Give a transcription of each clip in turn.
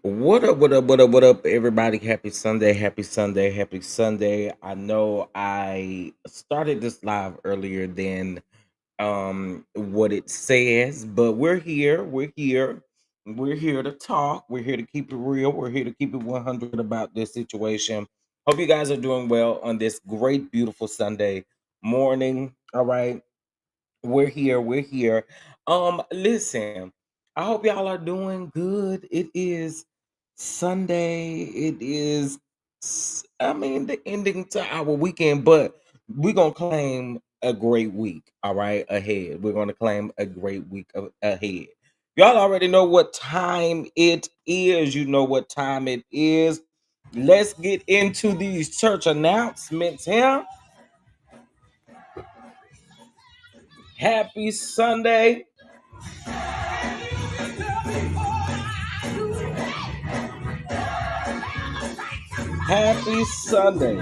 What up, what up, what up, what up, everybody? Happy Sunday, happy Sunday, happy Sunday. I know I started this live earlier than what it says, but we're here to talk, we're here to keep it real, we're here to keep it 100 about this situation. Hope you guys are doing well on this great, beautiful Sunday morning. All right. We're here. Listen, I hope y'all are doing good. It is Sunday. It is, I mean, the ending to our weekend, but we're gonna claim a great week, all right, ahead. We're gonna claim a great week ahead. Y'all already know what time it is. You know what time it is. Let's get into these church announcements here. Happy Sunday. Happy Sunday.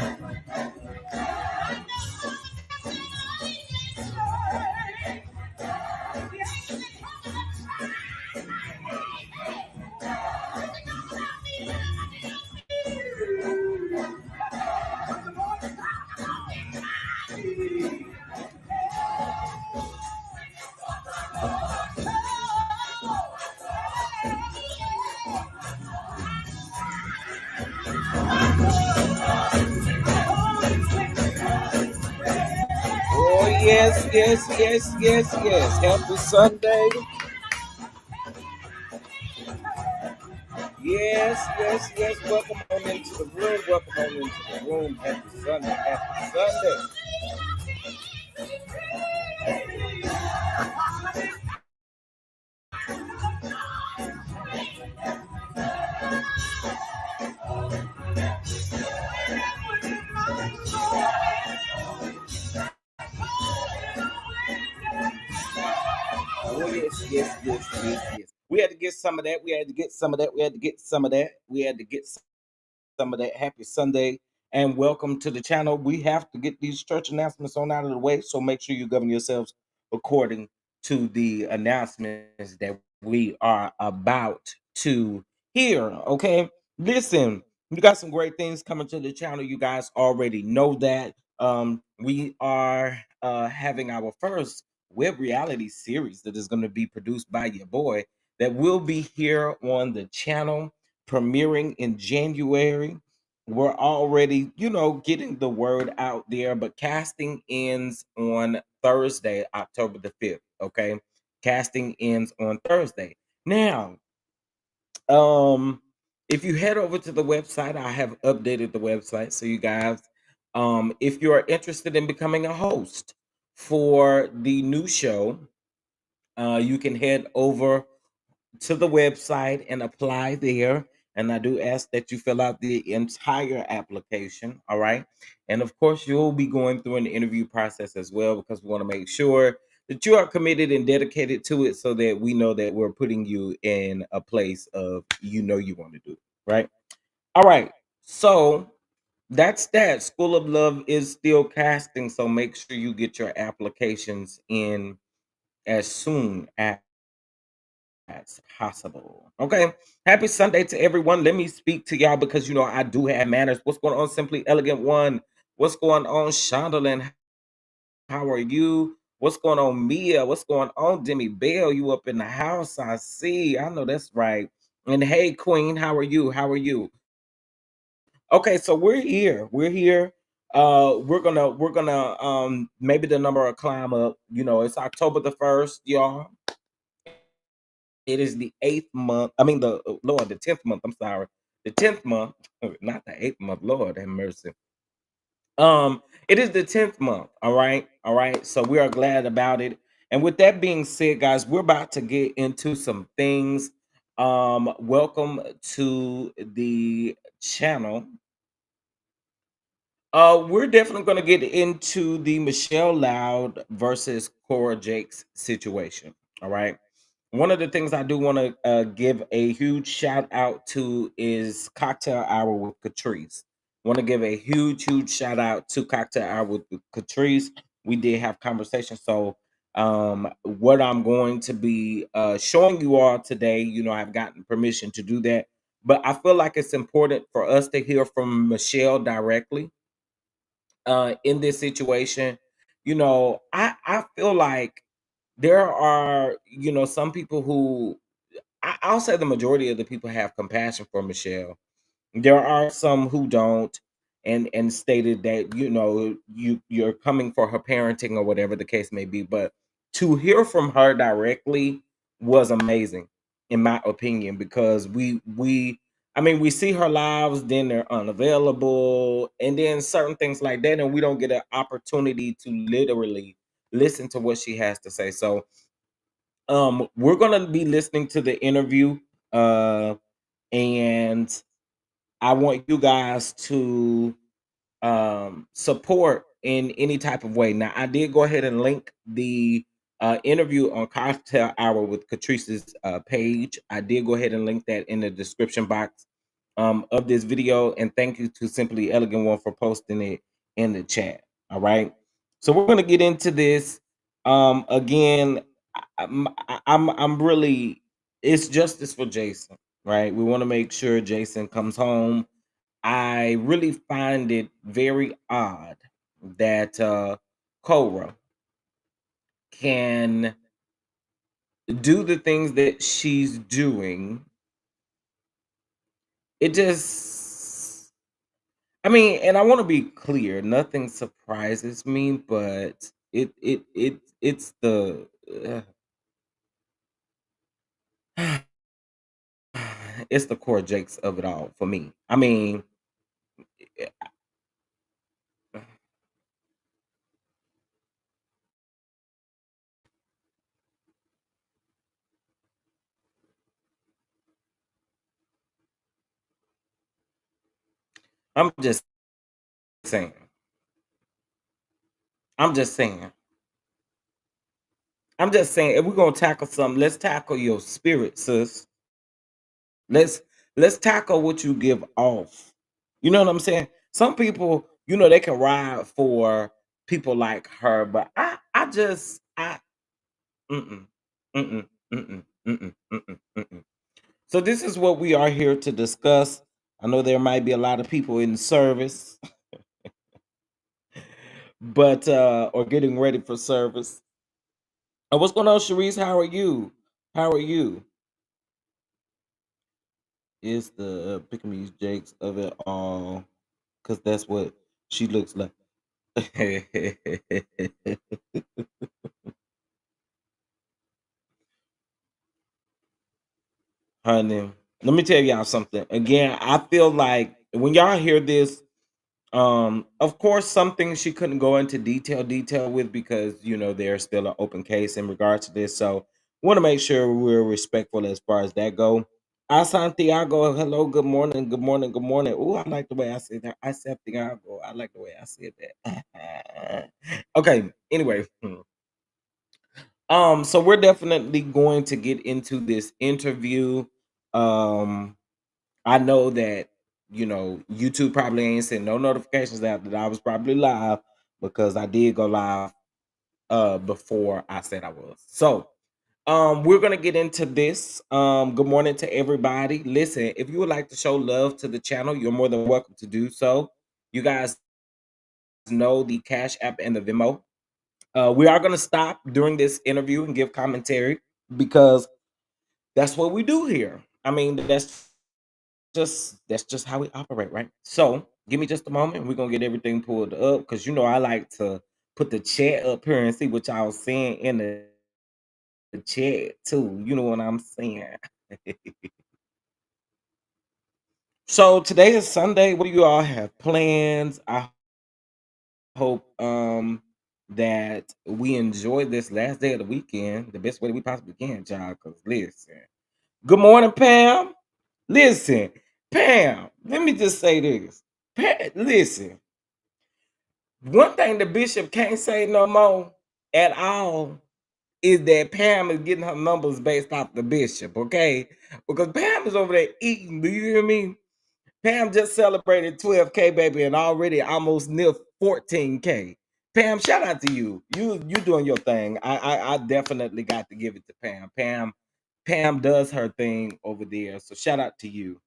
Oh, yes, yes, yes, yes, yes. Happy Sunday. Yes, yes, yes. Welcome on into the room. Welcome on into the room. Happy Sunday. Happy Sunday. Oh, yes, yes, yes, yes, yes. We had to get some of that. We had to get some of that. We had to get some of that. We had to get some of that. Happy Sunday and welcome to the channel. We have to get these church announcements on out of the way, so make sure you govern yourselves according to the announcements that we are about to hear. Okay, listen, we got some great things coming to the channel. You guys already know that. we are having our first web reality series that is going to be produced by your boy that will be here on the channel, premiering in January. We're already, getting the word out there, but casting ends on Thursday, October the 5th. Okay. Casting ends on Thursday. Now, um, if you head over to the website, I have updated the website. So you guys, if you are interested in becoming a host for the new show, you can head over to the website and apply there. And I do ask that you fill out the entire application. All right. And of course, you'll be going through an interview process as well, because we want to make sure that you are committed and dedicated to it, so that we know that we're putting you in a place of you want to do it. Right. All right. So that's that. School of Love is still casting. So make sure you get your applications in as soon as possible. Okay. Happy Sunday to everyone. Let me speak to y'all because I do have manners. What's going on, Simply Elegant One? What's going on, Shondaland? How are you? What's going on, Mia? What's going on, Demi Bell? You up in the house? I see. I know that's right. And hey, Queen, how are you? How are you? Okay, so we're here. We're here. We're gonna maybe the number will climb up. It's October the 1st, y'all. It is the 8th month. I mean, the 10th month. I'm sorry, the 10th month, not the 8th month. Lord have mercy. It is the 10th month. All right. So we are glad about it. And with that being said, guys, we're about to get into some things. Welcome to the channel. We're definitely going to get into the Michelle Loud versus Cora Jakes situation. All right. One of the things I do want to give a huge shout out to is Cocktail Hour with Catrice. Want to give a huge shout out to Cocktail Hour with Catrice. We did have conversation. So, what I'm going to be showing you all today, I've gotten permission to do that, but I feel like it's important for us to hear from Michelle directly in this situation. I feel like there are, some people who I'll say the majority of the people have compassion for Michelle. There are some who don't, and stated that you're coming for her parenting or whatever the case may be. But to hear from her directly was amazing, in my opinion, because we see her lives, then they're unavailable, and then certain things like that, and we don't get an opportunity to literally listen to what she has to say. So we're gonna be listening to the interview, uh and I want you guys to support in any type of way. Now, I did go ahead and link the interview on Cocktail Hour with Catrice's page. I did go ahead and link that in the description box of this video. And thank you to Simply Elegant One for posting it in the chat. All right. So we're gonna get into this. Again, I'm really, it's justice for Jason, right? We want to make sure Jason comes home. I really find it very odd that Cora can do the things that she's doing. It just, I mean, and I want to be clear, nothing surprises me, but it's the it's the core jakes of it all for me. I mean, eh, I'm just saying. I'm just saying. I'm just saying. If we're gonna tackle something, let's tackle your spirit, sis. Let's let's tackle what you give off. You know what I'm saying? Some people, they can ride for people like her, but I just I mm-mm, mm-mm, mm-mm, mm-mm, mm-mm, mm-mm. So this is what we are here to discuss. I know there might be a lot of people in service, but or getting ready for service. What's going on, Sharice? How are you? How are you? Is the Pickamise Jakes of it all? Because that's what she looks like. Honey, let me tell y'all something. Again, I feel like when y'all hear this, of course, some things she couldn't go into detail with because there's still an open case in regards to this. So want to make sure we're respectful as far as that go. Santiago, hello, good morning, good morning, good morning. Oh, I like the way I said that. I said Santiago. I like the way I said that. Okay, anyway. So we're definitely going to get into this interview. Um, I know that YouTube probably ain't sent no notifications out that I was probably live because I did go live before I said I was. So we're gonna get into this. Good morning to everybody. Listen, if you would like to show love to the channel, you're more than welcome to do so. You guys know the Cash App and the Venmo. We are gonna stop during this interview and give commentary because that's what we do here. I mean, that's just how we operate, right? So give me just a moment. We're gonna get everything pulled up because I like to put the chat up here and see what y'all saying in the chat too. You know what I'm saying? So today is Sunday. What do you all have plans? I hope that we enjoy this last day of the weekend the best way that we possibly can, child. Because listen, good morning, Pam. Listen, Pam. Let me just say this. Listen, one thing the bishop can't say no more at all is that Pam is getting her numbers based off the bishop, okay? Because Pam is over there eating. Do you hear me? Pam just celebrated 12K, baby, and already almost near 14K. Pam, shout out to you. You doing your thing. I definitely got to give it to Pam. Pam does her thing over there. So shout out to you.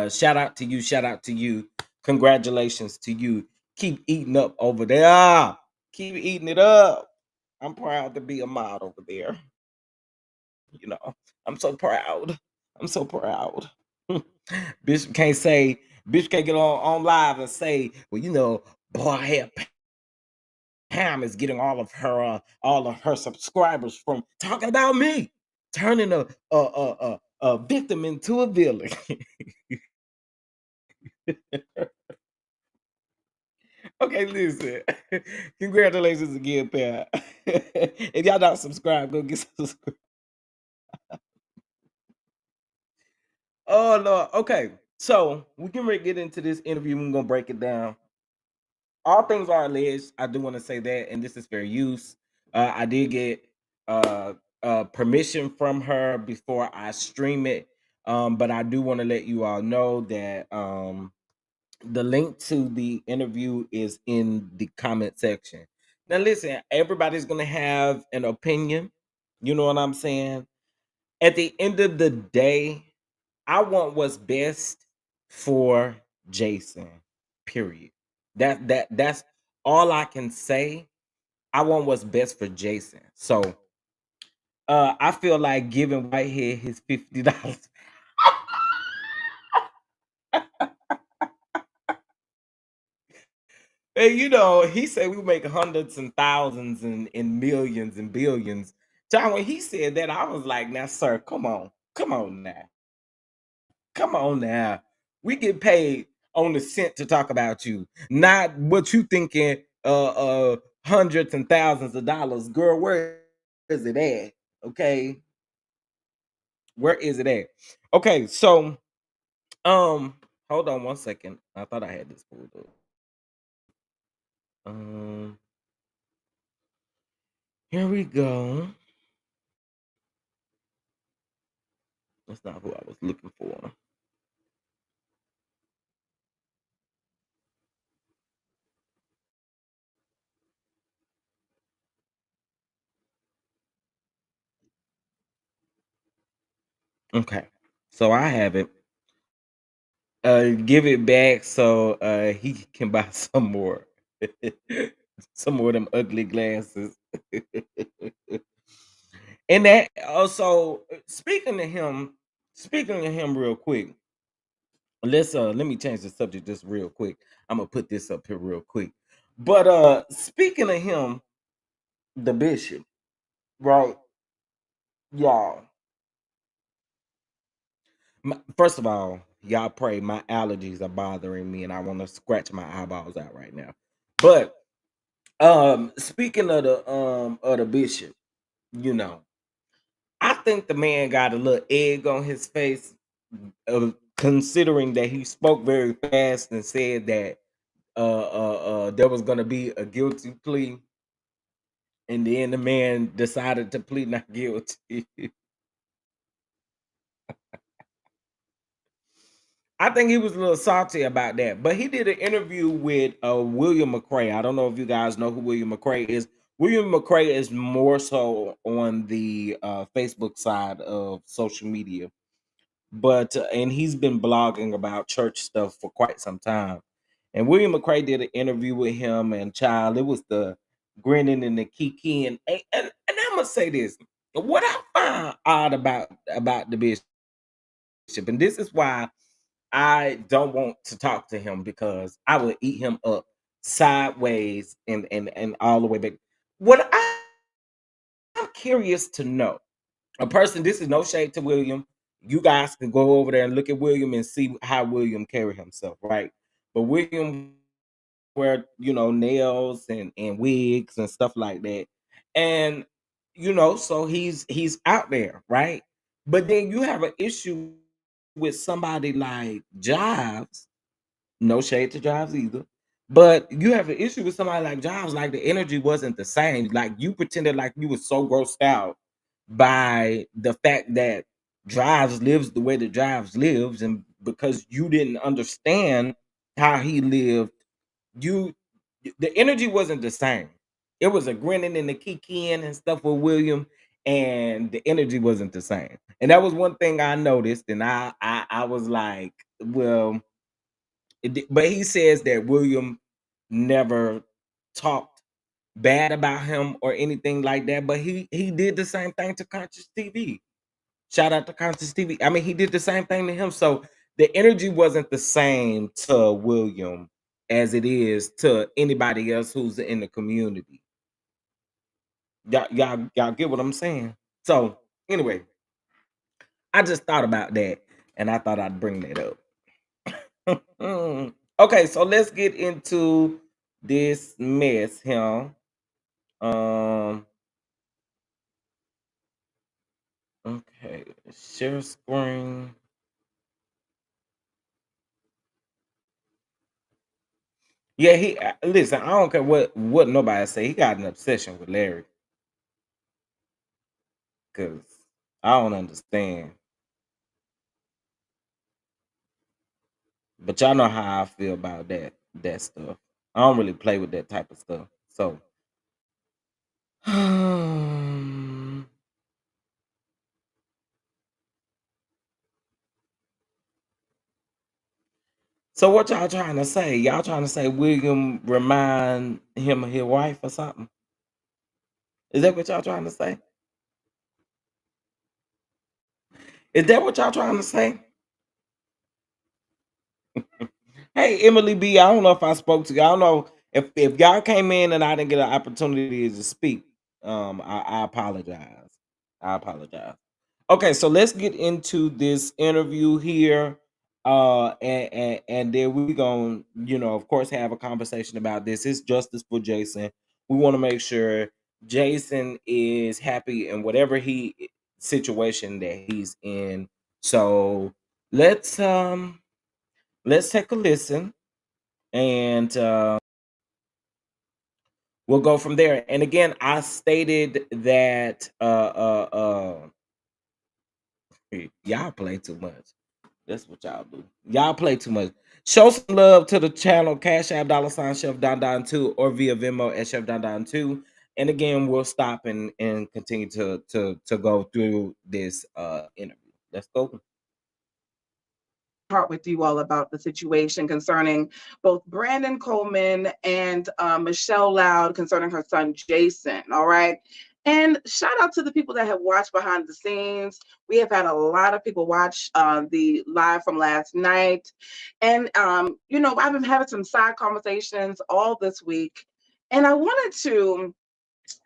Shout out to you. Shout out to you. Congratulations to you. Keep eating up over there. Keep eating it up. I'm proud to be a mod over there. You know, I'm so proud. I'm so proud. Bishop can't say, Bishop can't get on live and say, well, boy, hell, Pam is getting all of her subscribers from talking about me, turning a victim into a villain. Okay, listen. Congratulations again, Pam. If y'all not subscribed, go get subscribed. Oh Lord. Okay. So we can get into this interview. We're gonna break it down. All things are alleged. I do want to say that, and this is fair use. I did get uh, permission from her before I stream it, but I do want to let you all know that the link to the interview is in the comment section. Now, listen, everybody's gonna have an opinion. You know what I'm saying? At the end of the day, I want what's best for Jason. Period. That's all I can say. I want what's best for Jason. So I feel like giving Whitehead his $50. And he said we make hundreds and thousands and millions and billions. John, when he said that, I was like, now, sir, come on. Come on now. Come on now. We get paid on the cent to talk about you, not what you thinking hundreds and thousands of dollars. Girl, where is it at? Okay. Where is it at? Okay, so um hold on one second. I thought I had this pulled up. Um Here we go. That's not who I was looking for. Okay. So I have it. Give it back so he can buy some more. Some more of them ugly glasses. And that also speaking of him real quick, let me change the subject just real quick. I'm gonna put this up here real quick. But speaking of him, the bishop, right? Y'all. First of all, y'all pray my allergies are bothering me and I want to scratch my eyeballs out right now. But speaking of the bishop, you know, I think the man got a little egg on his face, considering that he spoke very fast and said that there was gonna be a guilty plea, and then the man decided to plead not guilty. I think he was a little salty about that, but he did an interview with William McCrae. I don't know if you guys know who William McCrae is. William McCrae is more so on the Facebook side of social media, but and he's been blogging about church stuff for quite some time. And William McCrae did an interview with him, and child, it was the grinning and the kiki. And I must say this: what I find odd about the bishop, and this is why I don't want to talk to him because I would eat him up sideways and all the way back. What I'm curious to know, a person. This is no shade to William. You guys can go over there and look at William and see how William carry himself, right? But William wear nails and wigs and stuff like that, and so he's out there, right? But then you have an issue with somebody like Jives. No shade to Jives either. But you have an issue with somebody like Jives, like the energy wasn't the same. Like you pretended like you was so grossed out by the fact that Drives lives the way that Drives lives, and because you didn't understand how he lived, you the energy wasn't the same. It was a grinning and the kikiing and stuff with William, and the energy wasn't the same. And that was one thing I noticed, and I was like, well, but he says that William never talked bad about him or anything like that. But he did the same thing to Conscious TV. Shout out to Conscious TV. I mean, he did the same thing to him. So the energy wasn't the same to William as it is to anybody else who's in the community. Y'all get what I'm saying? So anyway, I just thought about that and I thought I'd bring that up. Okay, so let's get into this mess here. Um, okay, share screen. Yeah, listen. I don't care what nobody say. He got an obsession with Larry because I don't understand. But y'all know how I feel about that stuff. I don't really play with that type of stuff. So, so what y'all trying to say? Y'all trying to say William remind him of his wife or something? Is that what y'all trying to say? Is that what y'all trying to say? Hey, Emily B, I don't know if I spoke to you. I don't know if y'all came in and I didn't get an opportunity to speak. I apologize. I apologize. Okay, so let's get into this interview here. And then we gonna, of course, have a conversation about this. It's justice for Jason. We want to make sure Jason is happy in whatever situation that he's in. So let's take a listen and we'll go from there. And again, I stated that y'all play too much. That's what y'all do. Y'all play too much. Show some love to the channel. Cash App $ Chef Don Don 2 or via Venmo at Chef Don Don 2. And again, we'll stop and continue to go through this interview. Let's go. heart with you all about the situation concerning both Brandon Coleman and Michelle Loud concerning her son Jason. All right. And shout out to the people that have watched behind the scenes. We have had a lot of people watch the live from last night. And, I've been having some side conversations all this week. And I wanted to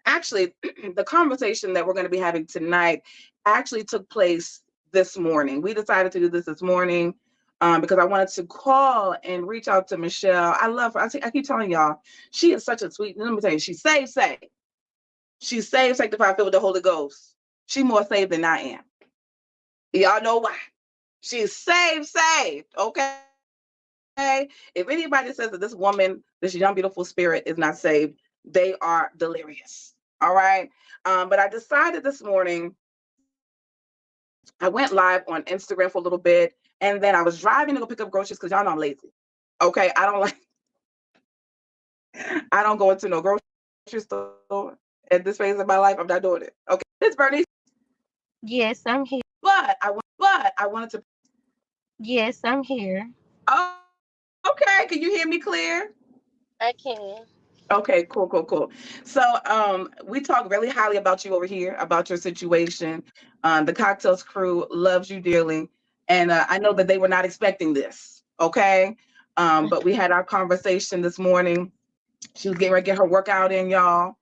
actually, the conversation that we're going to be having tonight actually took place this morning. We decided to do this morning because I wanted to call and reach out to Michelle. I love her. I keep telling y'all, she is such a sweet. Let me tell you, she's saved. She's saved, sanctified, filled with the Holy Ghost. She's more saved than I am. Y'all know why. She's saved. Okay. If anybody says that this woman, this young, beautiful spirit is not saved, they are delirious. All right. But I decided this morning, I went live on Instagram for a little bit, and then I was driving to go pick up groceries because y'all know I'm lazy. Okay. I don't go into no grocery store at this phase of my life. I'm not doing it. Okay. It's Bernice. Yes, I'm here. But I wanted to. Yes, I'm here. Okay. Can you hear me clear? I can. Okay, cool. So we talk really highly about you over here, about your situation. The Cocktails crew loves you dearly. And I know that they were not expecting this. Okay. But we had our conversation this morning. She was getting ready to get her workout in, y'all.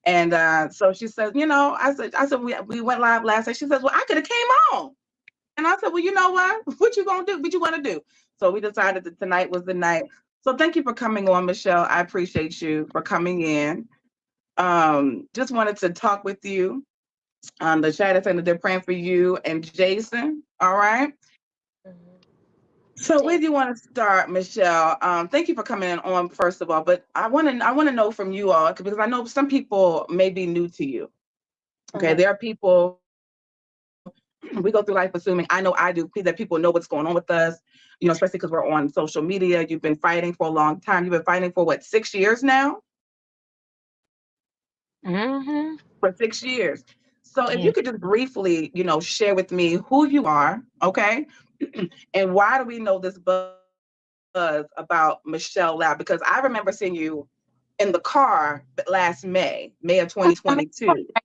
And so she says, I said we went live last night. She says, well, I could have came on. And I said, well, you know what? What you gonna do? What you want to do? So we decided that tonight was the night. So thank you for coming on, Michelle. I appreciate you for coming in. Just wanted to talk with you. The chat is saying that they're praying for you and Jason. All right. Mhm. So where Thank do you want to start, Michelle? Thank you for coming in on first of all, but I want to know from you all because I know some people may be new to you. Okay, mhm. there are people we go through life assuming I know I do that people know what's going on with us, especially because we're on social media. You've been fighting for a long time. You've been fighting for what, 6 years now? Mhm. For 6 years. So if you Yes. could just briefly, share with me who you are, okay? And why do we know this buzz about Michelle Loud? Because I remember seeing you in the car last May of I'm in 2022. the car.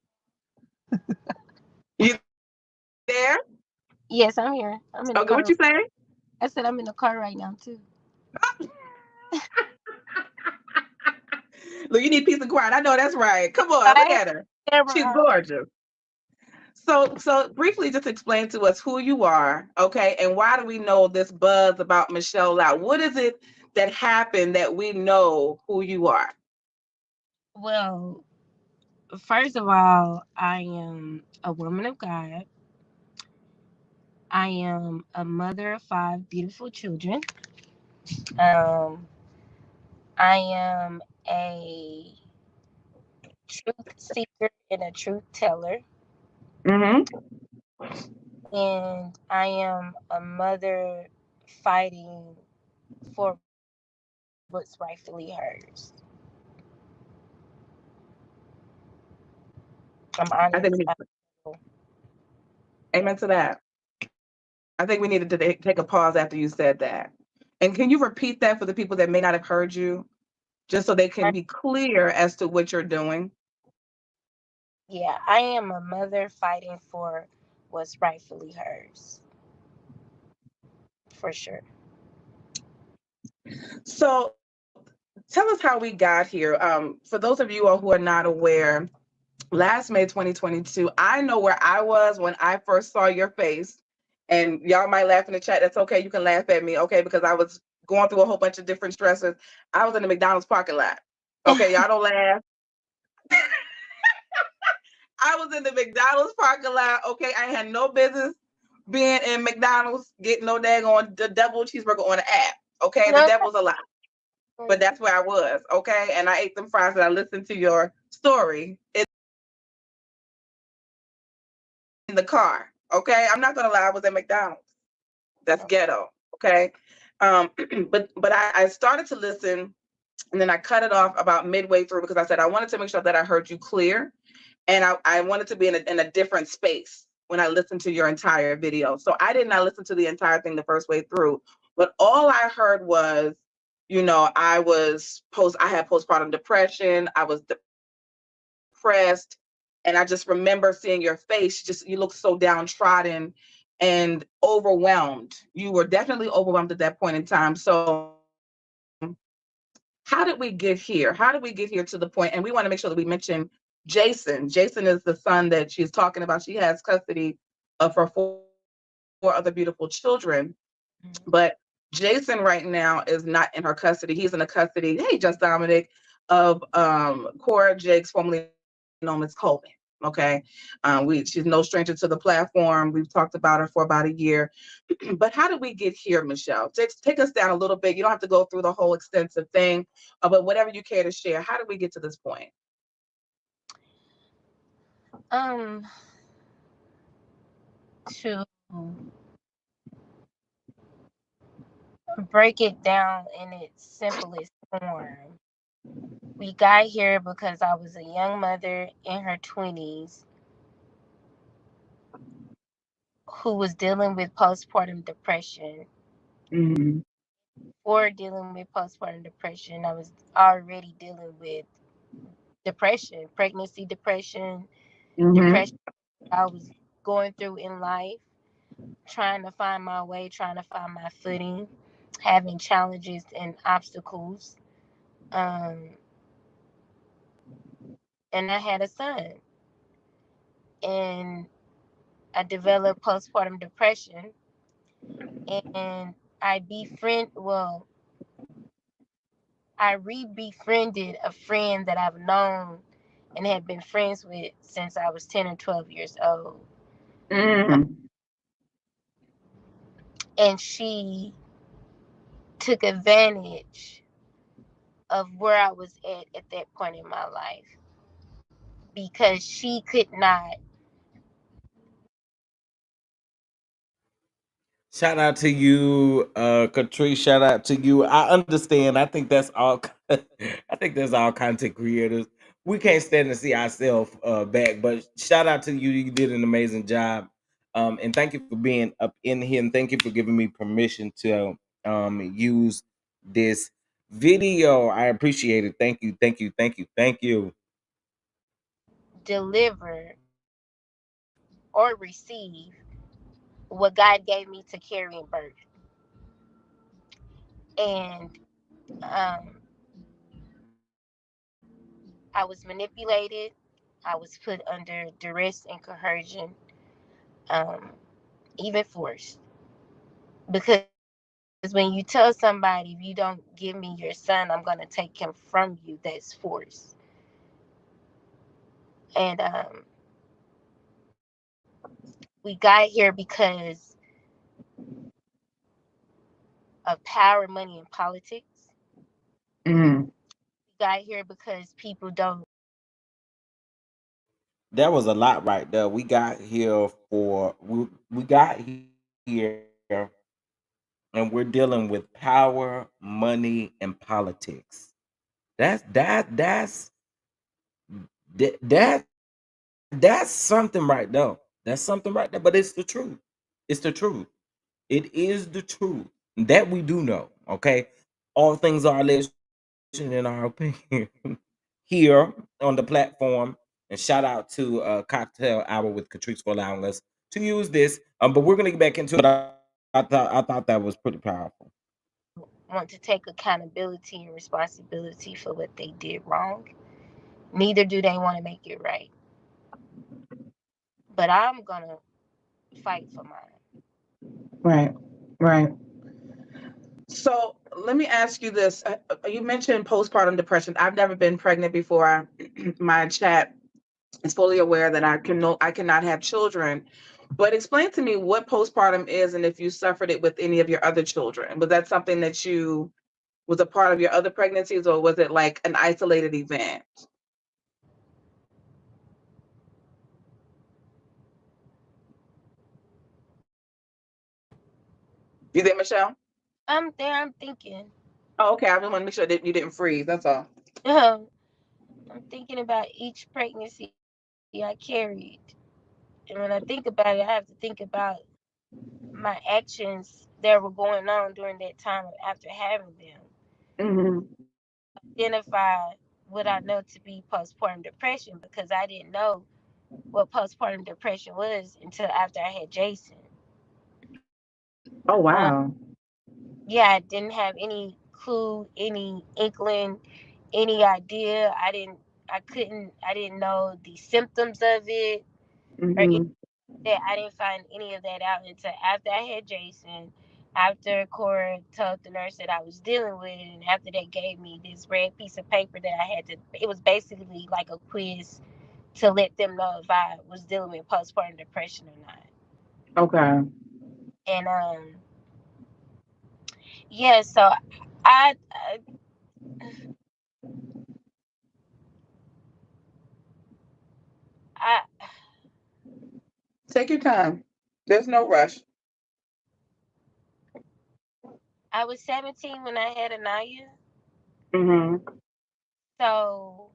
You there? Yes, I'm here. I'm in Okay, the what you car. say? I said I'm in the car right now too. Look, you need peace and quiet. I know that's right. Come on, look I at her. have She's camera on. gorgeous. So briefly, just explain to us who you are, okay, and why do we know this buzz about Michelle Loud? What is it that happened that we know who you are? Well, first of all, I am a woman of God. I am a mother of five beautiful children. Um, I am a truth seeker and a truth teller. Mm-hmm. And I am a mother fighting for what's rightfully hers. I'm I honest. think we need amen to that. I think we needed to take a pause after you said that. And can you repeat that for the people that may not have heard you, just so they can be clear as to what you're doing? Yeah, I am a mother fighting for what's rightfully hers, for sure. So tell us how we got here. For those of you all who are not aware, last May 2022, I know where I was when I first saw your face. And y'all might laugh in the chat. That's okay. You can laugh at me, okay? Because I was going through a whole bunch of different stresses. I was in the McDonald's parking lot. Okay, y'all don't laugh. I was in the McDonald's parking lot. Okay, I had no business being in McDonald's getting no daggone the double cheeseburger on the app. Okay, the No, devil's a lie. But that's where I was. Okay, and I ate them fries and I listened to your story in the car. Okay, I'm not gonna lie, I was at McDonald's. That's ghetto. Okay, but I started to listen, and then I cut it off about midway through because I said I wanted to make sure that I heard you clear, and I wanted to be in a different space when I listened to your entire video. So I did not listen to the entire thing the first way through, but all I heard was, I had postpartum depression. I was depressed. And I just remember seeing your face. You look so downtrodden and overwhelmed. You were definitely overwhelmed at that point in time. So how did we get here? How did we get here to the point? And we want to make sure that we mention Jason. Jason is the son that she's talking about. She has custody of her 4 other beautiful children. But Jason right now is not in her custody. He's in the custody, hey, just Dominic, of Cora Jakes, formerly known as Coleman. Okay. She's no stranger to the platform. We've talked about her for about a year. But how did we get here, Michelle? Take us down a little bit. You don't have to go through the whole extensive thing, but whatever you care to share, how did we get to this point? Um, to break it down in its simplest form, we got here because I was a young mother in her 20s who was dealing with postpartum depression. Mm-hmm. Or dealing with postpartum depression, I was already dealing with depression, pregnancy depression, depression Mm-hmm. I was going through in life, trying to find my way, trying to find my footing, having challenges and obstacles. Um, and I had a son, and I developed postpartum depression, and I re-befriended a friend that I've known and had been friends with since I was 10 or 12 years old. Mm-hmm. And she took advantage of where I was at that point in my life because she could not. Shout out to you, Catrice. Shout out to you. I understand. I think that's all. I think that's all content creators. We can't stand to see ourselves back, but shout out to you. You did an amazing job, and thank you for being up in here, and thank you for giving me permission to use this video. I appreciate it. Thank you. Thank you. Thank you. Thank you. Deliver or receive what God gave me to carry and birth. And um, I was manipulated. I was put under duress and coercion, um, even forced. Because when you tell somebody, if you don't give me your son, I'm going to take him from you, that's force. And we got here because of power, money, and politics. Mm-hmm. We got here because people don't. That was a lot right there. We got here and we're dealing with power, money, and politics. That's that's something right there. That's something right there. But it's the truth. It's the truth. It is the truth that we do know. Okay, all things are alleged in our opinion here on the platform. And shout out to Cocktail Hour with Catrice for allowing us to use this. But we're gonna get back into it. I thought that was pretty powerful. Want to take accountability and responsibility for what they did wrong. Neither do they want to make it right. But I'm gonna fight for mine. Right. Right. So let me ask you this. You mentioned postpartum depression. I've never been pregnant before. My chat is fully aware that I cannot have children. But explain to me what postpartum is and if you suffered it with any of your other children. Was that something that you was a part of your other pregnancies, or was it like an isolated event? You there, Michelle? I'm there. I'm thinking. Oh, okay. I just want to make sure that you didn't freeze. That's all. I'm thinking about each pregnancy I carried. And when I think about it, I have to think about my actions that were going on during that time after having them. Mm-hmm. Identify what I know to be postpartum depression because I didn't know what postpartum depression was until after I had Jason. Oh, Um, wow. yeah, I didn't have any clue, any inkling, any idea. I didn't know the symptoms of it or any Mm-hmm. that. I didn't find any of that out until after I had Jason, after Cora told the nurse that I was dealing with it, and after they gave me this red piece of paper that I had to, it was basically like a quiz to let them know if I was dealing with postpartum depression or not. Okay. And yeah, so I I Take your time. There's no rush. I was 17 when I had Anaya, Mm-hmm. so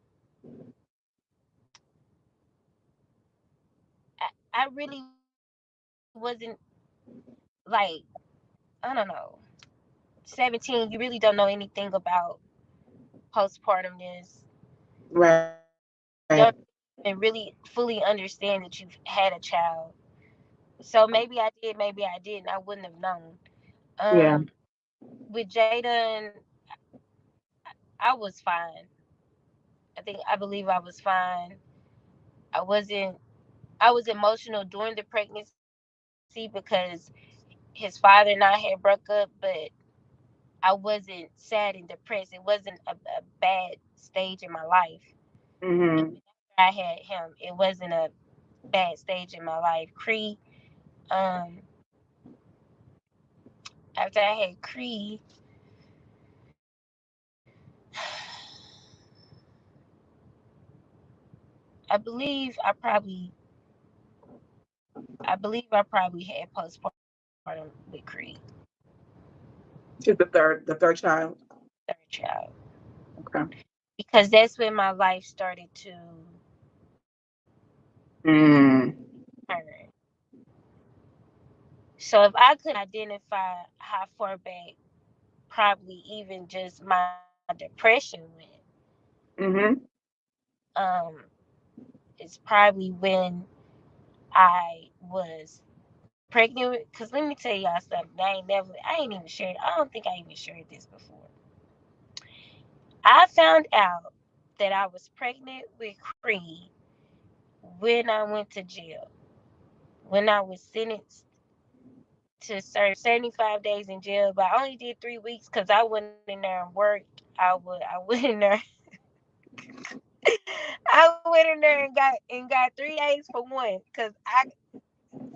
I really wasn't like, I don't know, 17. You really don't know anything about postpartumness. Right. Don't even really fully understand that you've had a child. So maybe I did, maybe I didn't. I wouldn't have known. Yeah. Um, with Jada, I was fine. I believe I was fine. I wasn't. I was emotional during the pregnancy because his father and I had broke up, but I wasn't sad and depressed. It wasn't a bad stage in my life. Mm-hmm. Even after I had him, it wasn't a bad stage in my life. Cree, um, after I had Cree, I believe I probably, I probably had postpartum with Cree, She's the third child. third child, Okay. because that's when my life started to Mm. turn. So if I could identify how far back, probably even just my depression went, Mm-hmm. um, it's probably when I was pregnant with, because let me tell y'all something. I ain't even shared, I don't think I even shared this before. I found out that I was pregnant with Creed when I went to jail. When I was sentenced to serve 75 days in jail, but I only did 3 weeks because I went in there and worked. I went in there. I went in there and got 3 days for one because I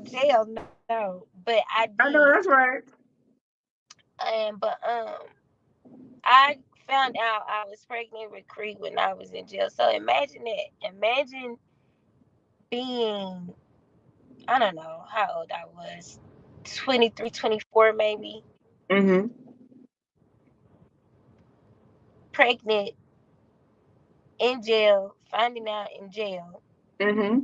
jail no, but I I did. know that's right. But I found out I was pregnant with Creed when I was in jail. So imagine that. Imagine being, I don't know how old I was, 23, 24 maybe, Mm-hmm. pregnant in jail, finding out in jail, Mm-hmm.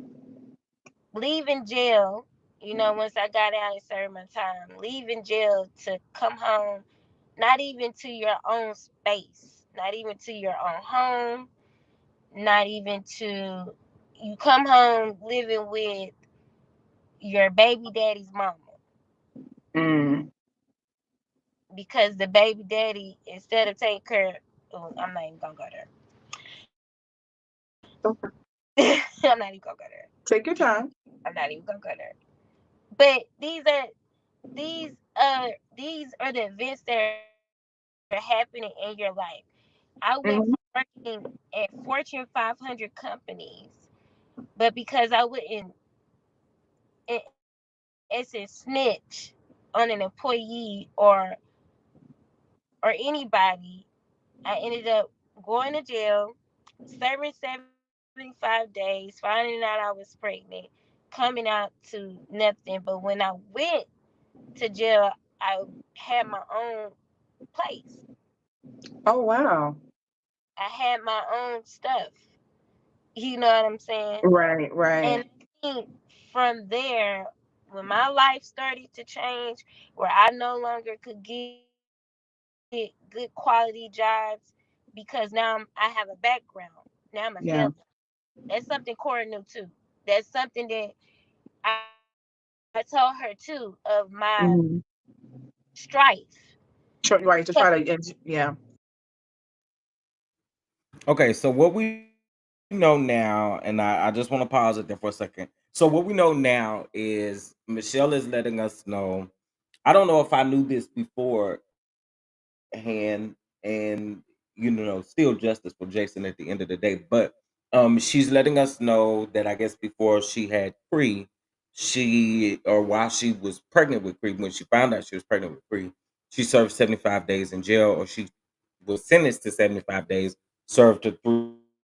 leaving jail, once I got out and served my time, leaving jail to come home, not even to your own space, not even to your own home, not even to, you come home living with your baby daddy's mama Mm. because the baby daddy, instead of taking care, oh, I'm not even gonna go there. Okay. I'm not even gonna go there. Take your time. I'm not even gonna go there. But these are the events that are happening in your life. I went from working Mm-hmm. at Fortune 500 companies, but because I wouldn't, in essence, snitch on an employee or anybody, I ended up going to jail, serving 75 days, finding out I was pregnant, coming out to nothing. But when I went to jail, I had my own place. Oh, wow. I had my own stuff. You know what I'm saying? Right, And right. I think from there, when my life started to change, where I no longer could get good quality jobs because now I have a background. Now I'm a felon. Yeah. That's something Cora knew too. That's something that I told her too of my Mm-hmm. strife. Right. To try to, yeah. Okay, so what we know now, and I just want to pause it there for a second. So what we know now is Michelle is letting us know. I don't know if I knew this beforehand, and still justice for Jason at the end of the day. But she's letting us know that I guess before she had Cree, she or while she was pregnant with Cree, when she found out she was pregnant with Cree, she served 75 days in jail, or she was sentenced to 75 days, served to 3 weeks.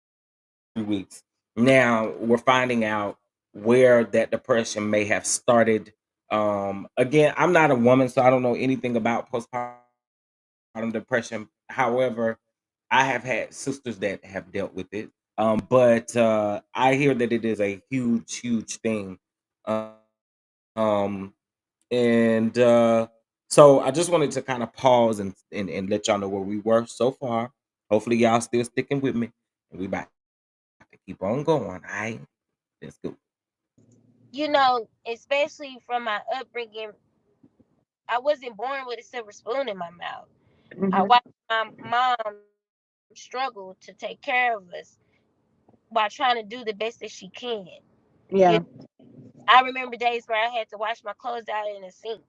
Now we're finding out where that depression may have started. Again, I'm not a woman, so I don't know anything about postpartum depression. However, I have had sisters that have dealt with it. But I hear that it is a huge thing. And so I just wanted to kind of pause and let y'all know where we were so far. Hopefully, y'all still sticking with me, and we about to keep on going. All right, let's go. Especially from my upbringing, I wasn't born with a silver spoon in my mouth. I Mm-hmm. watched my mom struggle to take care of us while trying to do the best that she can. You, Yeah. I remember days where I had to wash my clothes out in the sink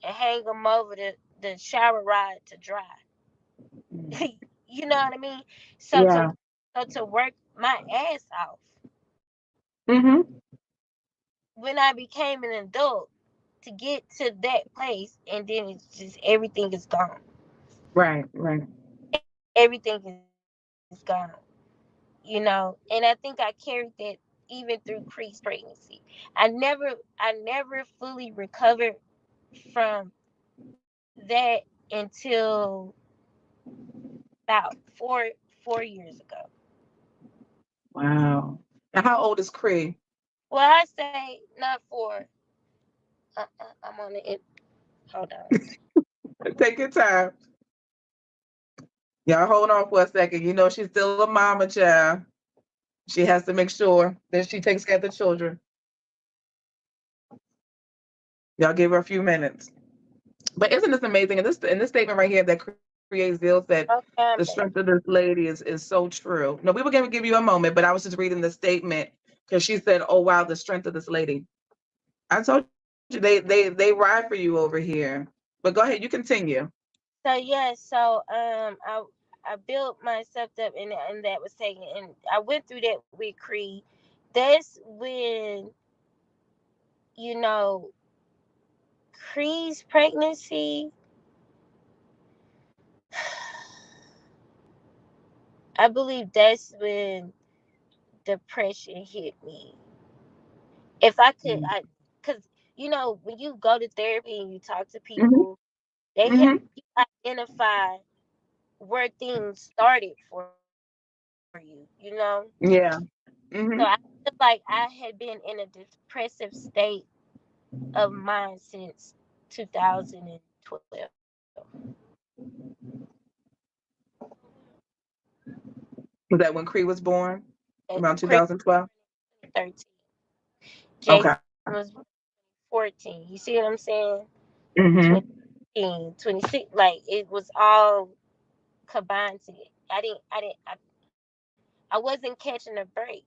and hang them over the shower rod to dry. You know what I mean? So to Yeah. work my ass off Mm-hmm. when I became an adult to get to that place, and then it's just everything is gone. Right. Right. Everything is gone. And I think I carried that even through Cree's pregnancy. I never fully recovered from that until about four years ago. Wow. Now, how old is Cree? Well, I say not four. I'm on the hold on. Take your time. Y'all hold on for a second. You know she's still a mama child. She has to make sure that she takes care of the children. Y'all give her a few minutes. But isn't this amazing? In this statement right here that Create Zeal said, Okay, the I'm strength back. of this lady is so true. No, we were going to give you a moment, but I was just reading the statement because she said, "Oh wow, the strength of this lady." I told you they ride for you over here. But go ahead, you continue. So yeah, I built myself up, and that was taken, and I went through that with Cree. That's when you know Cree's pregnancy. I believe that's when depression hit me. If I could, Mm-hmm. because when you go to therapy and you talk to Mm-hmm. people, they help Mm-hmm. you identify where things started for you. So Yeah. I feel Mm-hmm. like I had been in a depressive state of mind since 2012. Was that when Cree was born? Around Chris 2012? 13. Okay. Jason was 14. You see what I'm saying? Mm-hmm. 20, 26. Like it was all combined together. I wasn't catching a break.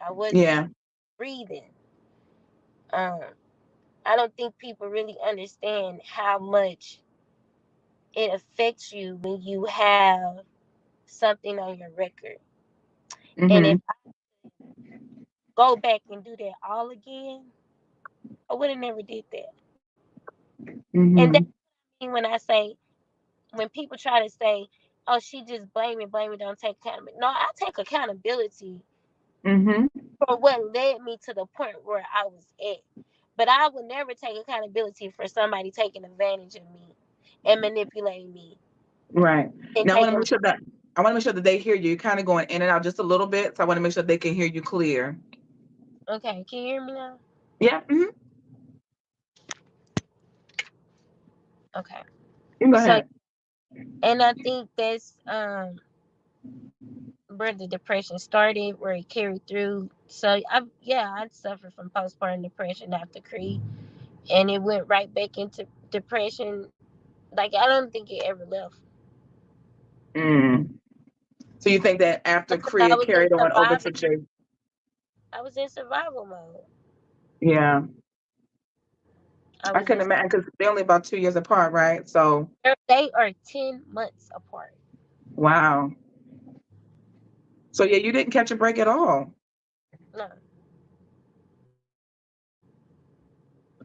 I wasn't Yeah. breathing. Um, I don't think people really understand how much it affects you when you have something on your record. And if Mm-hmm. I go back and do that all again, I would have never did that. And that's Mm-hmm. what I mean when I say, when people try to say, "Oh, she just blame it, don't take accountability." No, I take accountability Mm-hmm. for what led me to the point where I was at. But I would never take accountability for somebody taking advantage of me and manipulating me Right. and Now taking. I want to make sure that they hear you. You're kind of going in and out just a little bit, so I want to make sure they can hear you clear. Okay, can you hear me now? Yeah. Mm-hmm. Okay. You can go So, ahead. and I think that's where the depression started, where it carried through. So I suffered from postpartum depression after Cree, and it went right back into depression. Like I don't think it ever left Mm. So you think that after because I Korea was in carried on over survival. to Jay? I was in survival mode. Yeah, I I was couldn't in. imagine because they're only about 2 years apart, right? So, They are 10 months apart. wow. So yeah, you didn't catch a break at all. No,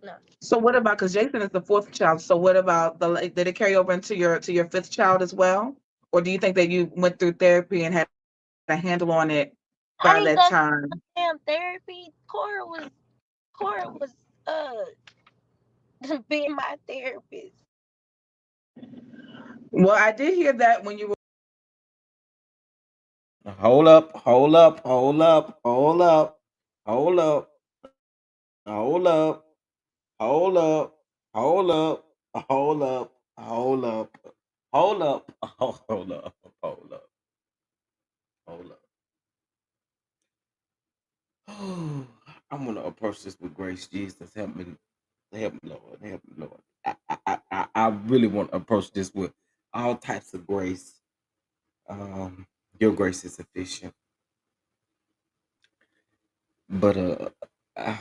no. So what about because Jason is the fourth child? So what about like, did it carry over into your fifth child as well, or do you think that you went through therapy and had a handle on it by that I didn't go time? to damn therapy. Cora was uh being my therapist. Well, I did hear that when you were Hold up, hold up, hold up, hold up, hold up, hold up, hold up, hold up, hold up, hold up, hold up, hold up, hold up, hold up. I'm gonna approach this with grace. Jesus, help me, Lord, help me, Lord. I really want to approach this with all types of grace. Um, your grace is sufficient, but uh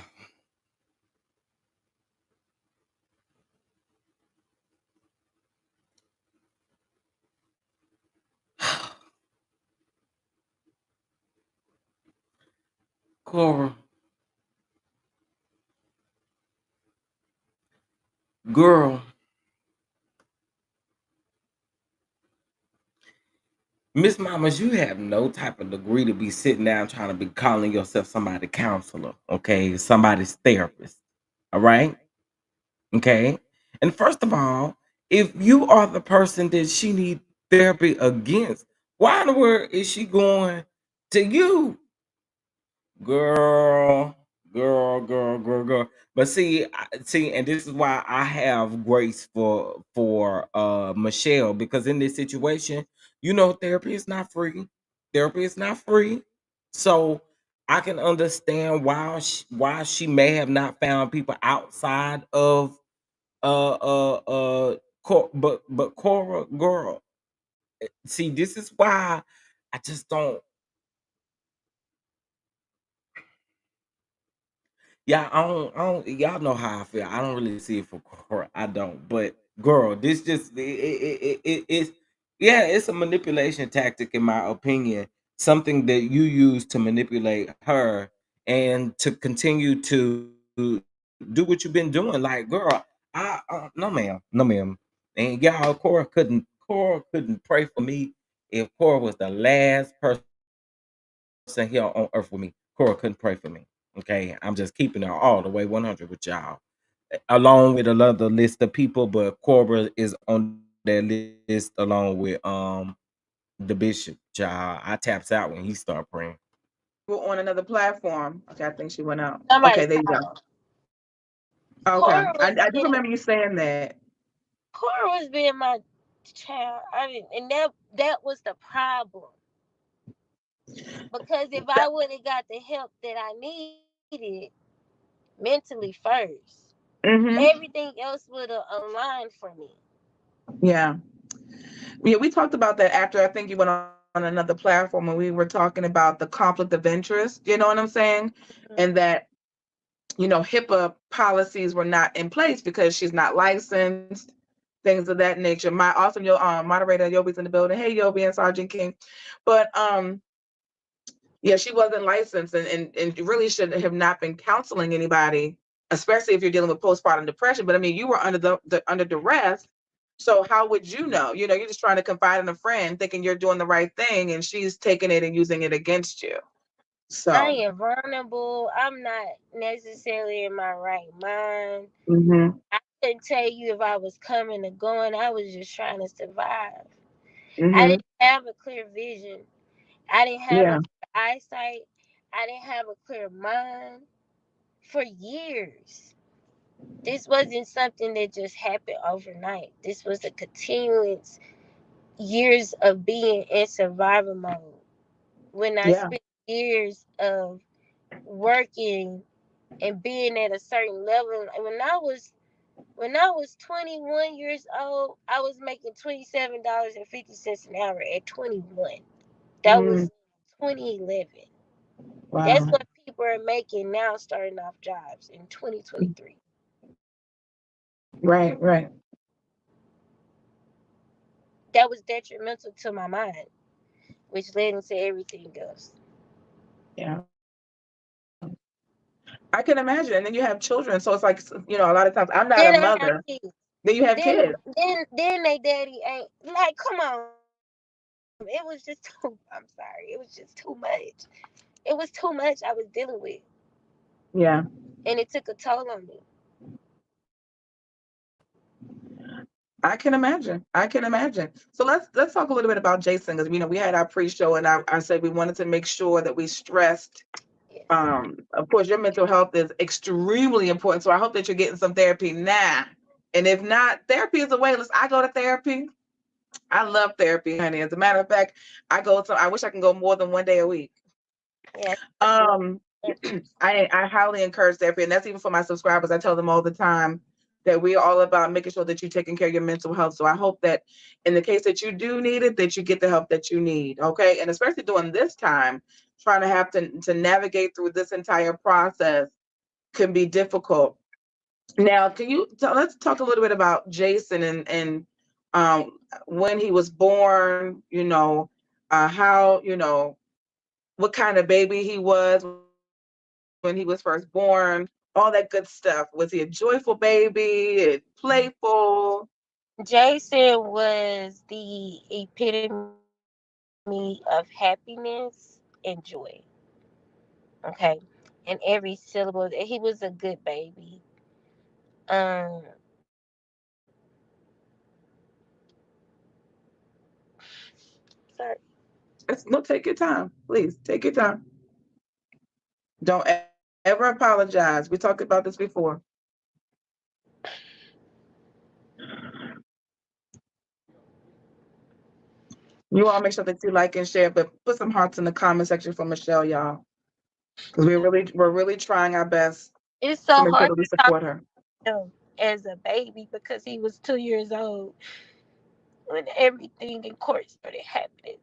Cora, girl, Miss Mamas, you have no type of degree to be sitting down trying to be calling yourself somebody counselor, okay? Somebody's therapist. All right? Okay. And first of all, if you are the person that she need therapy against, why in the world is she going to you? Girl, girl. But see, see, and this is why I have grace for Michelle, because in this situation, therapy is not free. Therapy is not free. So I can understand why she may have not found people outside of but Cora, girl, see, this is why I just don't. Yeah, y'all know how I feel. I don't really see it for Cora. I don't. But girl, this just it's yeah, it's a manipulation tactic in my opinion. Something that you use to manipulate her and to continue to do what you've been doing. Like, girl, no ma'am, no ma'am. And y'all, Cora couldn't pray for me if Cora was the last person here on earth with me. Cora couldn't pray for me. Okay, I'm just keeping it all the way 100 with y'all. Along with another list of people, but Cora is on that list along with the bishop. Child, I taps out when he start praying. you were on another platform. Okay, I think she went out. Okay, Somebody's there you go. calling. Okay, Cora I was do being remember you saying that. Cora was being my child. I mean, and that was the problem. Because if I would have got the help that I needed mentally first, Mm-hmm. everything else would have aligned for me. Yeah. Yeah, we talked about that after I think you went on another platform and we were talking about the conflict of interest. You know what I'm saying? And Mhm. that, HIPAA policies were not in place because she's not licensed, things of that nature. My awesome moderator Yobi's in the building. Hey Yobi and Sergeant King. But yeah, she wasn't licensed and really should have not been counseling anybody, especially if you're dealing with postpartum depression. But I mean, you were under the under duress. So how would you know? You're just trying to confide in a friend, thinking you're doing the right thing, and she's taking it and using it against you. I So, am vulnerable. I'm not necessarily in my right mind. hmm I couldn't tell you if I was coming or going. I was just trying to survive. I hmm didn't have a clear vision. I didn't have a yeah, clear eyesight. I didn't have a clear mind. for years. This wasn't something that just happened overnight. This was a continuance, years of being in survival mode. When I Yeah. spent years of working and being at a certain level, when I was 21 years old, I was making $27.50 an hour at 21. That Mm, was 2011. That's wow. what people are making now, starting off jobs in 2023. Right, right. That was detrimental to my mind, which led into everything else. Yeah. I can imagine. And then you have children. So it's like, a lot of times I'm not a mother. Then I have Then you kids. have kids. Then they daddy ain't like. Come on, it was just too. I'm sorry, it was just too much. It was too much I was dealing with, Yeah. and it took a toll on me. I can imagine. I can imagine. So let's talk a little bit about Jason, because we had our pre-show, and I said we wanted to make sure that we stressed. Yes, Of course, your mental health is extremely important. So I hope that you're getting some therapy now. And if not, therapy is a way. Listen, I go to therapy. I love therapy, honey. As a matter of fact, I wish I can go more than one day a week. yes, I love Um, therapy. I highly encourage therapy, and that's even for my subscribers. I tell them all the time that we're all about making sure that you're taking care of your mental health. So I hope that in the case that you do need it, that you get the help that you need. Okay. And especially during this time, trying to have to navigate through this entire process can be difficult. Now, let's talk a little bit about Jason and um, when he was born, how, what kind of baby he was when he was first born, all that good stuff. Was he a joyful baby, playful? Jason was the epitome of happiness and joy. Okay, in every syllable, he was a good baby. Um, sorry. No, take your time. Please take your time. Don't ever apologize. We talked about this before. You all make sure that you like and share, but put some hearts in the comment section for Michelle, y'all, because we're really trying our best It's to so make sure hard that we to talk support her. to him as a baby because he was 2 years old when everything in court started happening.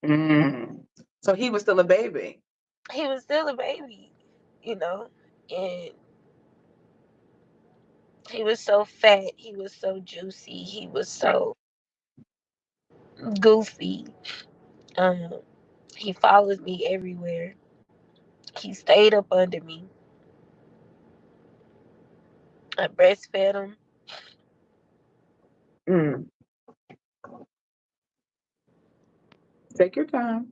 Mm. So he was still a baby. He was still a baby, you know, and he was so fat, he was so juicy, he was so goofy. Um, he followed me everywhere. He stayed up under me. I breastfed him. Mm. Take your time.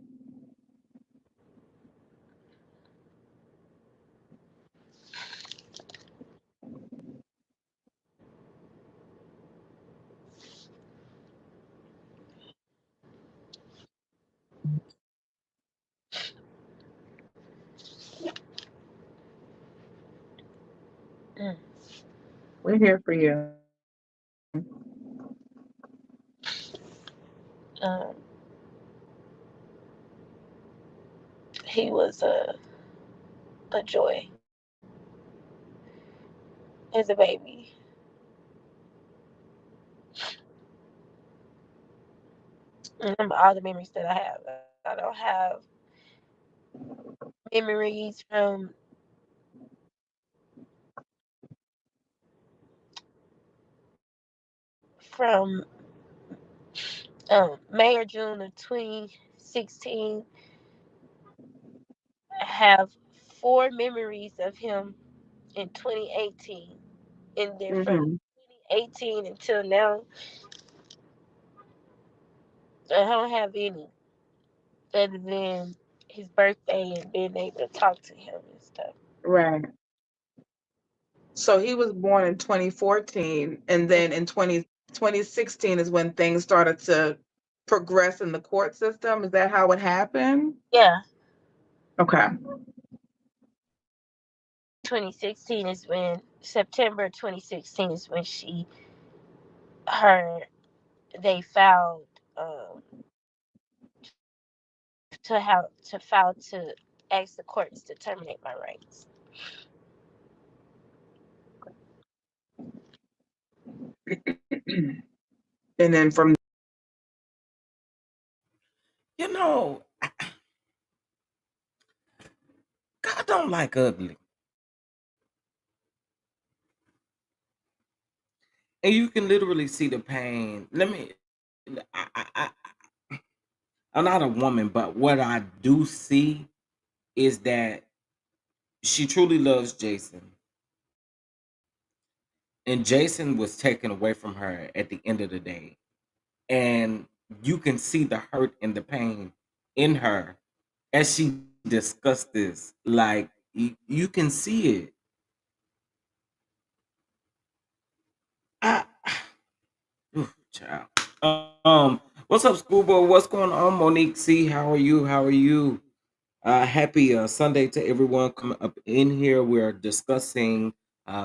Mm. We're here for you. Um, he was a joy as a baby. And them are all the memories that I have. I don't have memories from May or June of 2016. I have four memories of him in 2018. And then from Hmm. 2018 until now, I don't have any other than his birthday and being able to talk to him and stuff. Right. So he was born in 2014, and then in 2016 is when things started to progress in the court system. Is that how it happened? Yeah. Okay. 2016 is when September 2016 is when her they filed to file to ask the courts to terminate my rights. And then from You know, God don't like ugly. And you can literally see the pain. I'm not a woman, but what I do see is that she truly loves Jason. And Jason was taken away from her at the end of the day. And you can see the hurt and the pain in her as she discussed this. Like, you can see it. I, oof, child. What's up, schoolboy? What's going on, Monique? C, how are you? How are you? Happy Sunday to everyone coming up in here. We're discussing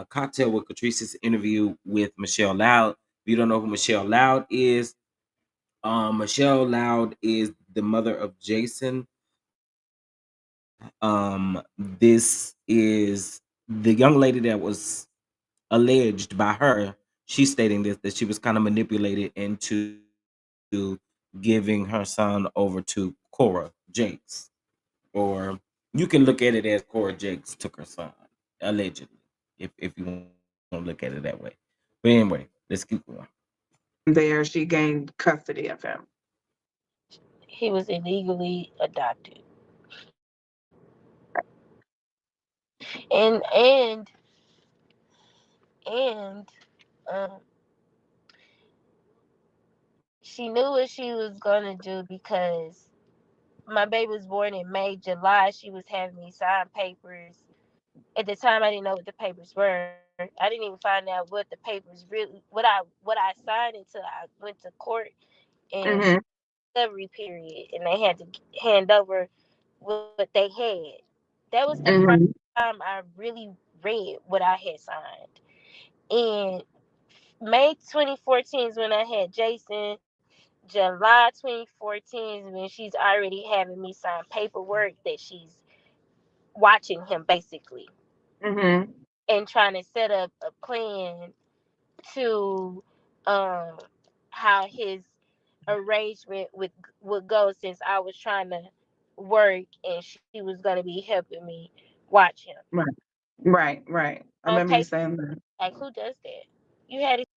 Cocktail with Catrice's interview with Michelle Loud. If you don't know who Michelle Loud is, Michelle Loud is the mother of Jason. This is the young lady that was alleged by her. She's stating this, that she was kind of manipulated into giving her son over to Cora Jakes, or you can look at it as Cora Jakes took her son, allegedly, if you want to look at it that way. But anyway, let's keep going. there, she gained custody of him. He was illegally adopted. And and um she knew what she was gonna do because my baby was born in May. July she was having me sign papers. At the time I didn't know what the papers were. I didn't even find out what the papers really what I signed until I went to court and Mm-hmm. discovery period, and they had to hand over what they had. That was the first Mm-hmm. time I really read what I had signed. And May 2014 is when I had Jason. July 2014 is when she's already having me sign paperwork that she's watching him basically Mm-hmm. and trying to set up a plan to um how his arrangement would go, since I was trying to work and she was going to be helping me watch him Right. Right. Right. I on remember you paper. saying that. Like, who does that? You had it.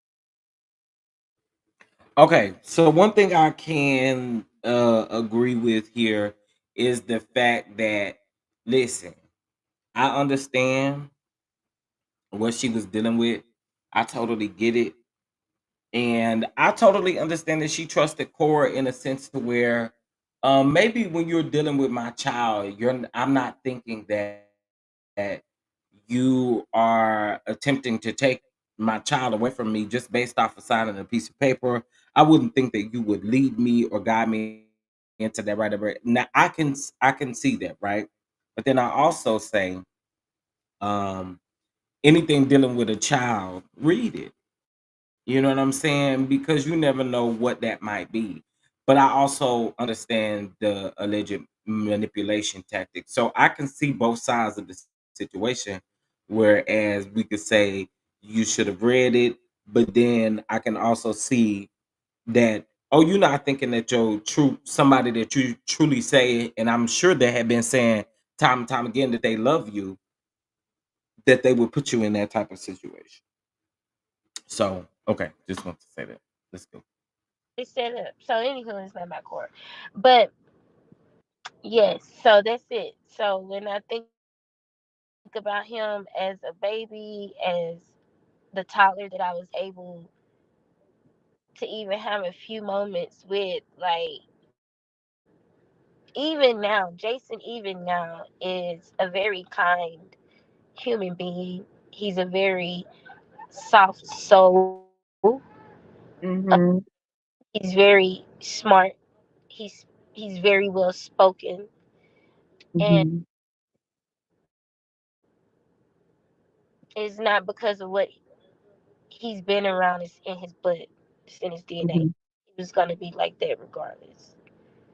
Okay, so one thing I can agree with here is the fact that, listen, I understand what she was dealing with. I totally get it. And I totally understand that she trusted Cora in a sense to where maybe when you're dealing with my child, I'm not thinking that you are attempting to take my child away from me just based off of signing a piece of paper. I wouldn't think that you would lead me or guide me into that right away. Now I can see that, right? But then I also say, um, anything dealing with a child, read it. You know what I'm saying? Because you never know what that might be. But I also understand the alleged manipulation tactic. So I can see both sides of the situation. Whereas we could say you should have read it, but then I can also see that, oh, you're not thinking that your true somebody that you truly say, and I'm sure they have been saying time and time again that they love you, that they would put you in that type of situation. So, okay, just want to say that. Let's go. They set up. So anywho, it's not my court. But yes, so that's it. So when I think about him as a baby, as the toddler that I was able to even have a few moments with, like, even now, Jason, even now, is a very kind human being. He's a very soft soul. Mm-hmm. He's very smart. He's very well spoken. And Mm-hmm. It's not because of what he's been around. It's in his blood. It's in his DNA. Mhm. It was gonna be like that regardless.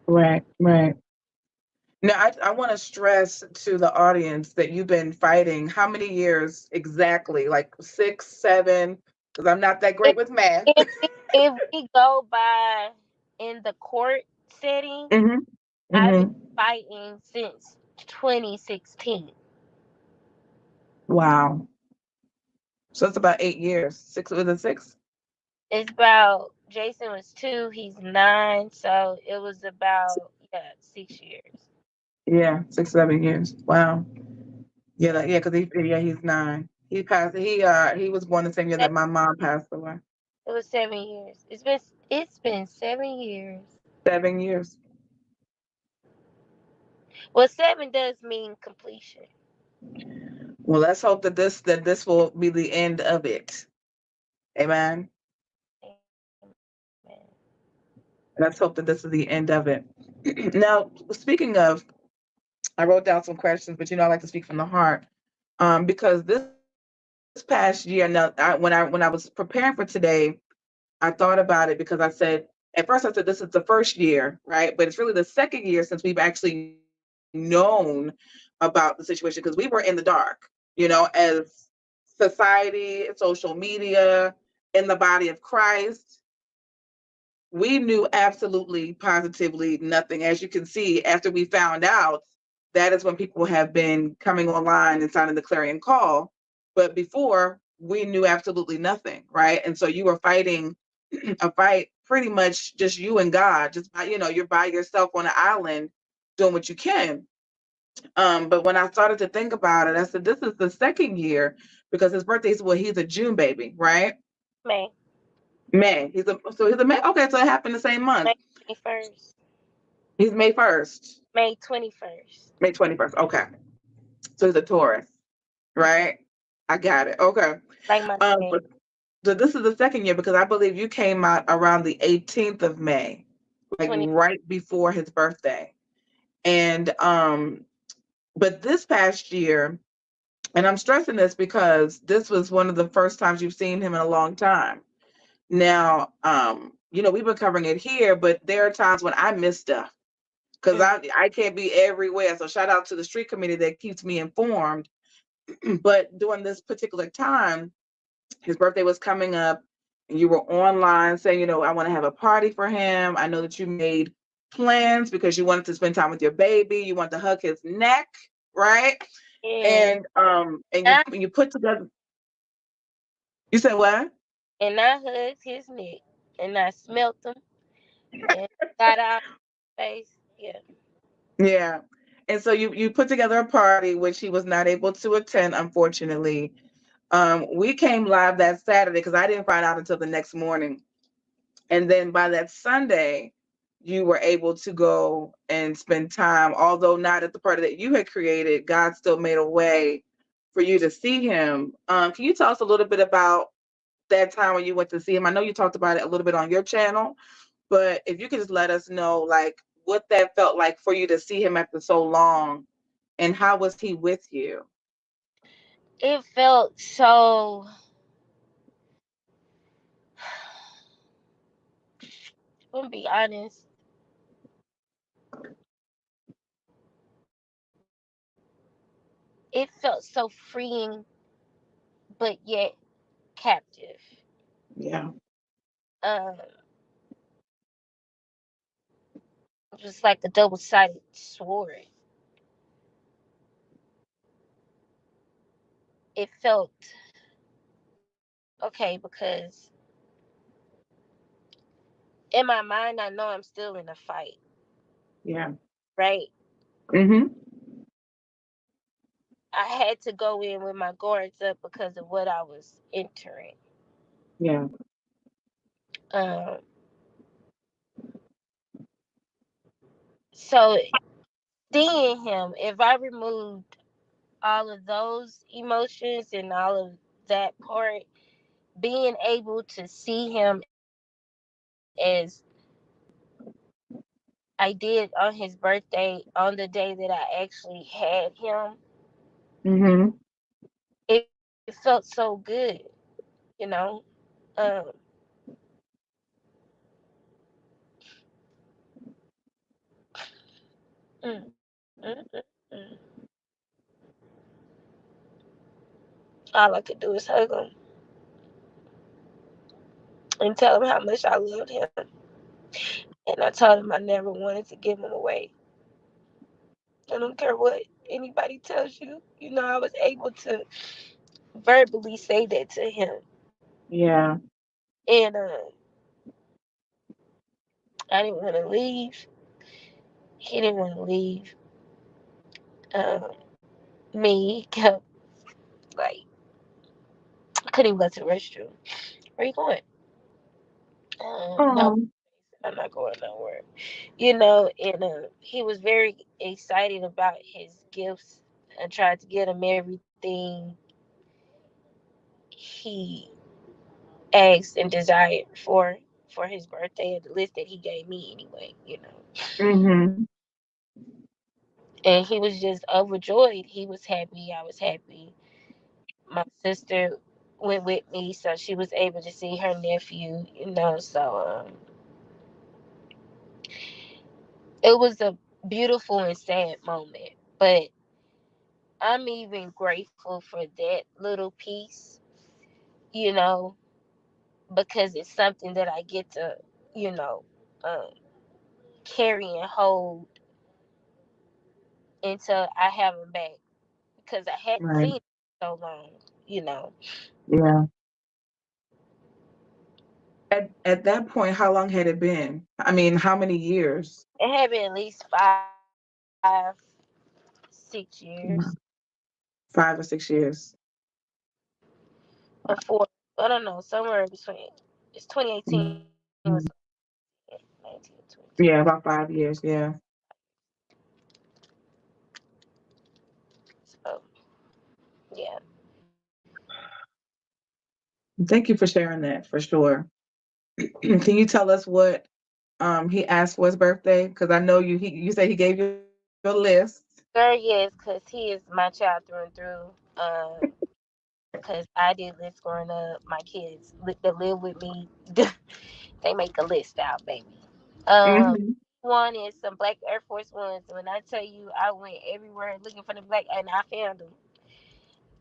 Right, right. Now, I want to stress to the audience that you've been fighting how many years exactly? Like 6, 7? Because I'm not that If great with math. if we go by in the court setting, Hmm. I've been Hmm. fighting since 2016. Wow. So it's about 8 years. Six, was it 6? It's about Jason was 2, he's 9, so it was about 6 years. Yeah, 6, 7 years. Wow. Yeah, yeah, because he's 9. He passed. He was born the same year that my mom passed away. It was 7 years. It's been 7 years. 7 years. Well, seven does mean completion. Well, let's hope that this will be the end of it. Amen. Amen. Let's hope that this is the end of it. Now, speaking of, I wrote down some questions, but I like to speak from the heart. Because this past year, now when I was preparing for today, I thought about it because I said at first I said this is the first year, right? But it's really the second year since we've actually known about the situation because we were in the dark, as society, social media, in the body of Christ. We knew absolutely positively nothing. As you can see, after we found out, that is when people have been coming online and signing the clarion call. But before, we knew absolutely nothing, right? And so you were fighting a fight pretty much just you and God, just you're by yourself on an island doing what you can. But when I started to think about it, I said, this is the second year because his birthday's, well, he's a June baby, right? May. May. He's a May. Okay, so it happened the same month. May 21st. He's May 1st, May 21st. May 21st. Okay. So he's a Taurus, right? I got it. Okay. Like my name. But so this is the second year because I believe you came out around the 18th of May, like 20. right before his birthday. And but this past year, and I'm stressing this because this was one of the first times you've seen him in a long time. Now, we've been covering it here, but there are times when I miss stuff because Mm. I can't be everywhere. So shout out to the street committee that keeps me informed. But during this particular time, his birthday was coming up, and you were online saying, I want to have a party for him. I know that you made plans because you wanted to spend time with your baby. You want to hug his neck, right? Yeah. And I, you put together. You said what? and I hugged his neck. And I smelt him. And got out his face. Yeah. Yeah. And so you put together a party which he was not able to attend, unfortunately. We came live that Saturday because I didn't find out until the next morning. And then by that Sunday, you were able to go and spend time, although not at the party that you had created. God still made a way for you to see him. Can you tell us a little bit about that time when you went to see him? I know you talked about it a little bit on your channel, but if you could just let us know, like, what that felt like for you to see him after so long, and how was he with you? It felt so. I'm gonna be honest. It felt so freeing, but yet captive. Yeah. Um, just like a double-sided sword. It felt okay because in my mind, I know I'm still in a fight, Yeah. right? Mm-hmm. I had to go in with my guards up because of what I was entering. Yeah. Um, so seeing him, if I removed all of those emotions and all of that part, being able to see him as I did on his birthday, on the day that I actually had him, Mm-hmm. it It felt so good, you know. Um, mm. All I could do is hug him and tell him how much I loved him. And I told him I never wanted to give him away. I don't care what anybody tells you. You know, I was able to verbally say that to him. Yeah. And I didn't want to leave. He didn't want to leave. Um, me kept, like, I couldn't even go to the restroom. Where you going? No, Oh. I'm not going nowhere. You know, and he was very excited about his gifts. I tried to get him everything he asked and desired for his birthday, the list that he gave me anyway, you know. Mm-hmm. And he was just overjoyed. He was happy. I was happy. My sister went with me, so she was able to see her nephew, you know. So it was a beautiful and sad moment. But I'm even grateful for that little piece, you know, because it's something that I get to, you know, um, carry and hold until I have him back because I hadn't Right. seen him so long, you know. Yeah. At that point, how long had it been? I mean, how many years? It had been at least 5, 6 years Wow. 5 or 6 years. before. I don't know, somewhere between. It's 2018 was Mhm. 19, 20. Yeah, about 5 years. Yeah. So yeah, Thank you for sharing that for sure. Can you tell us what he asked for his birthday? Because I know you said he gave you a list. girl, yes, because he is my child through and through. Because I did lists growing up. My kids that live with me, they make a list out, baby. Um, Hmm. one is some black Air Force Ones. When I tell you, I went everywhere looking for the black, and I found them.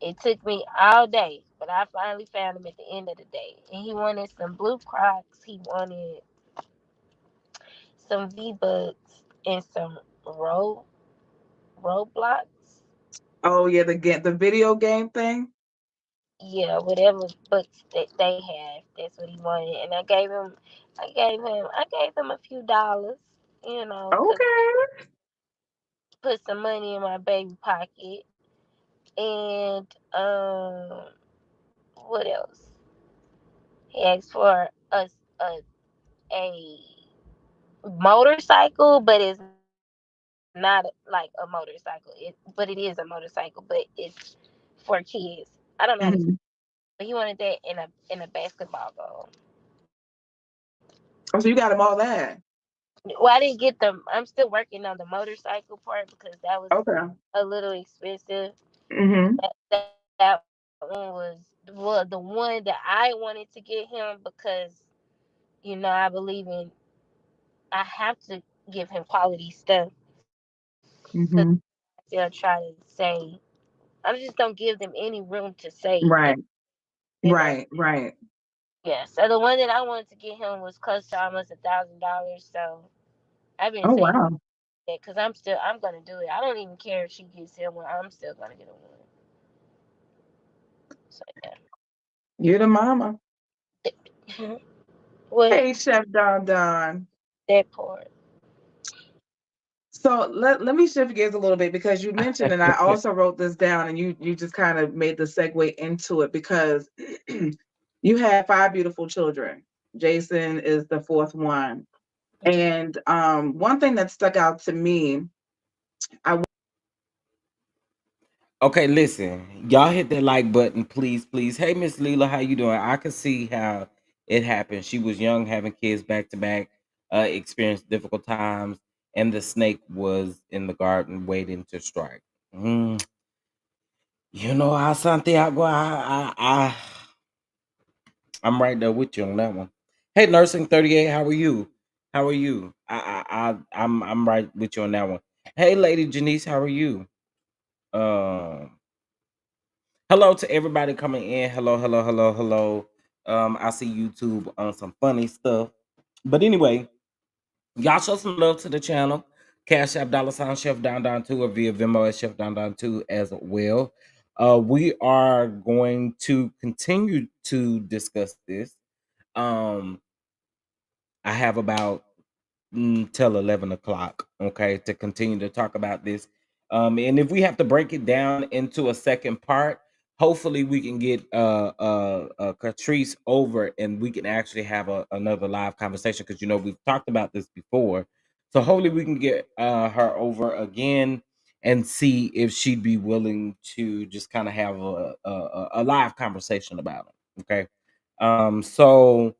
It took me all day, but I finally found them at the end of the day. And he wanted some blue Crocs. He wanted some V Bucks and some Roblox. Oh yeah, the video game thing. Yeah, whatever books that they have, that's what he wanted. And I gave him a few dollars, you know, cause Okay. put some money in my baby pocket. And what else? He asked for a motorcycle, but it's not like a motorcycle. But it is a motorcycle, but it's for kids. I don't know how to explain, Hmm. but he wanted that in a basketball goal. Oh, so you got him all that. Well, I didn't get them. I'm still working on the motorcycle part because that was Okay. a little expensive. Hmm. That one was the one that I wanted to get him because I believe in. I have to give him quality stuff because Hmm. they'll try to say I just don't give them any room to say Right. you know. Right. Right. Yeah. So the one that I wanted to get him was close to almost $1,000. So I've been Oh saying wow. that because I'm gonna do it. I don't even care if she gets him one. I'm still gonna get him one. So You're the mama. yeah. What Hey, Chef Don Don. that part? So let me shift gears a little bit because you mentioned, and I also wrote this down, and you just kind of made the segue into it because you have five beautiful children. Jason is the fourth one, and one thing that stuck out to me, I Okay, listen, y'all hit that like button, please, please. Hey, Miss Leela, how you doing? I can see how it happened. She was young, having kids back to back, experienced difficult times, and the snake was in the garden waiting to strike. Mm, Santiago, I'm right there with you on that one. Hey, nursing 38, how are you? How are you? I'm right with you on that one. Hey, lady Janice, how are you? Um, Hello to everybody coming in. Hello, hello, hello, hello. I see YouTube on some funny stuff, but anyway, y'all show some love to the channel. Cash App $ Chef Down Two or via Venmo at Chef Down Two as well. We are going to continue to discuss this. Um, I have about till 11 o'clock, okay, to continue to talk about this. And if we have to break it down into a second part, hopefully we can get Catrice over and we can actually have another live conversation because we've talked about this before. So hopefully we can get her over again and see if she'd be willing to just kind of have a live conversation about it. Okay. So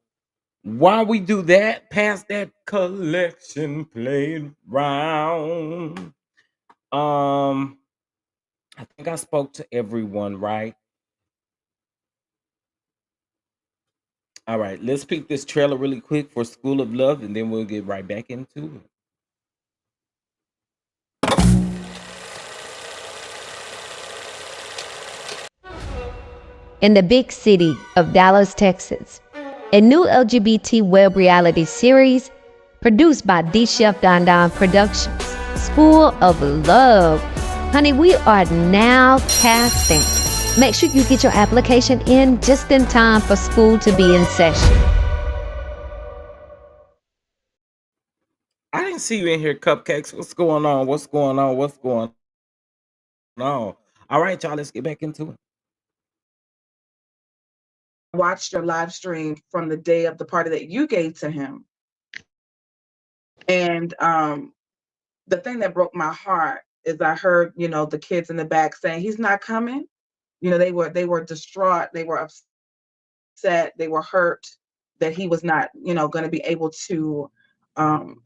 while we do that, pass that collection plate round. Um, I think I spoke to everyone, right? All right, let's peek this trailer really quick for School of Love, and then we'll get right back into it. In the big city of Dallas, Texas, a new LGBT web reality series produced by D Chef Don Don Productions, School of Love. Honey, we are now casting. Make sure you get your application in just in time for school to be in session. I didn't see you in here, Cupcakes. What's going on? What's going on? What's going on? All right, y'all, let's get back into it. Watched your live stream from the day of the party that you gave to him. And the thing that broke my heart is I heard, the kids in the back saying he's not coming. They were distraught, they were upset, they were hurt that he was not, going to be able to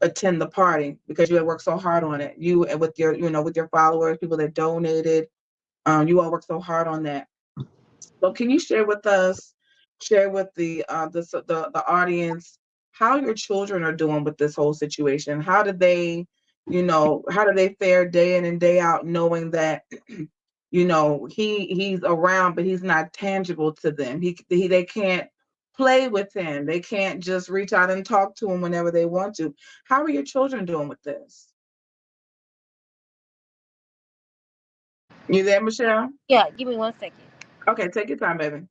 attend the party because you had worked so hard on it. You and with your followers, people that donated, you all worked so hard on that. So can you share with the audience how your children are doing with this whole situation? How do they fare day in and day out, knowing that he's around, but he's not tangible to them. They can't play with him. They can't just reach out and talk to him whenever they want to. How are your children doing with this? You there, Michelle? Yeah, give me 1 second. Okay, take your time, baby.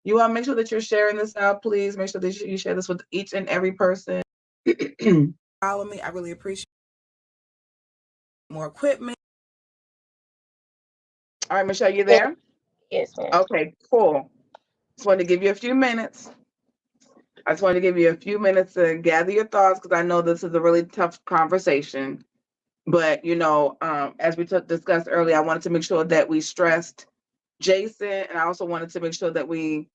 You want to make sure that you're sharing this out, please. Make sure that you share this with each and every person. Follow me. I really appreciate more equipment. All right, Michelle, you Yes, there? yes, ma'am. Okay, cool. Just wanted to give you a few minutes. I just wanted to give you a few minutes to gather your thoughts because I know this is a really tough conversation. But as we discussed earlier, I wanted to make sure that we stressed Jason, and I also wanted to make sure that we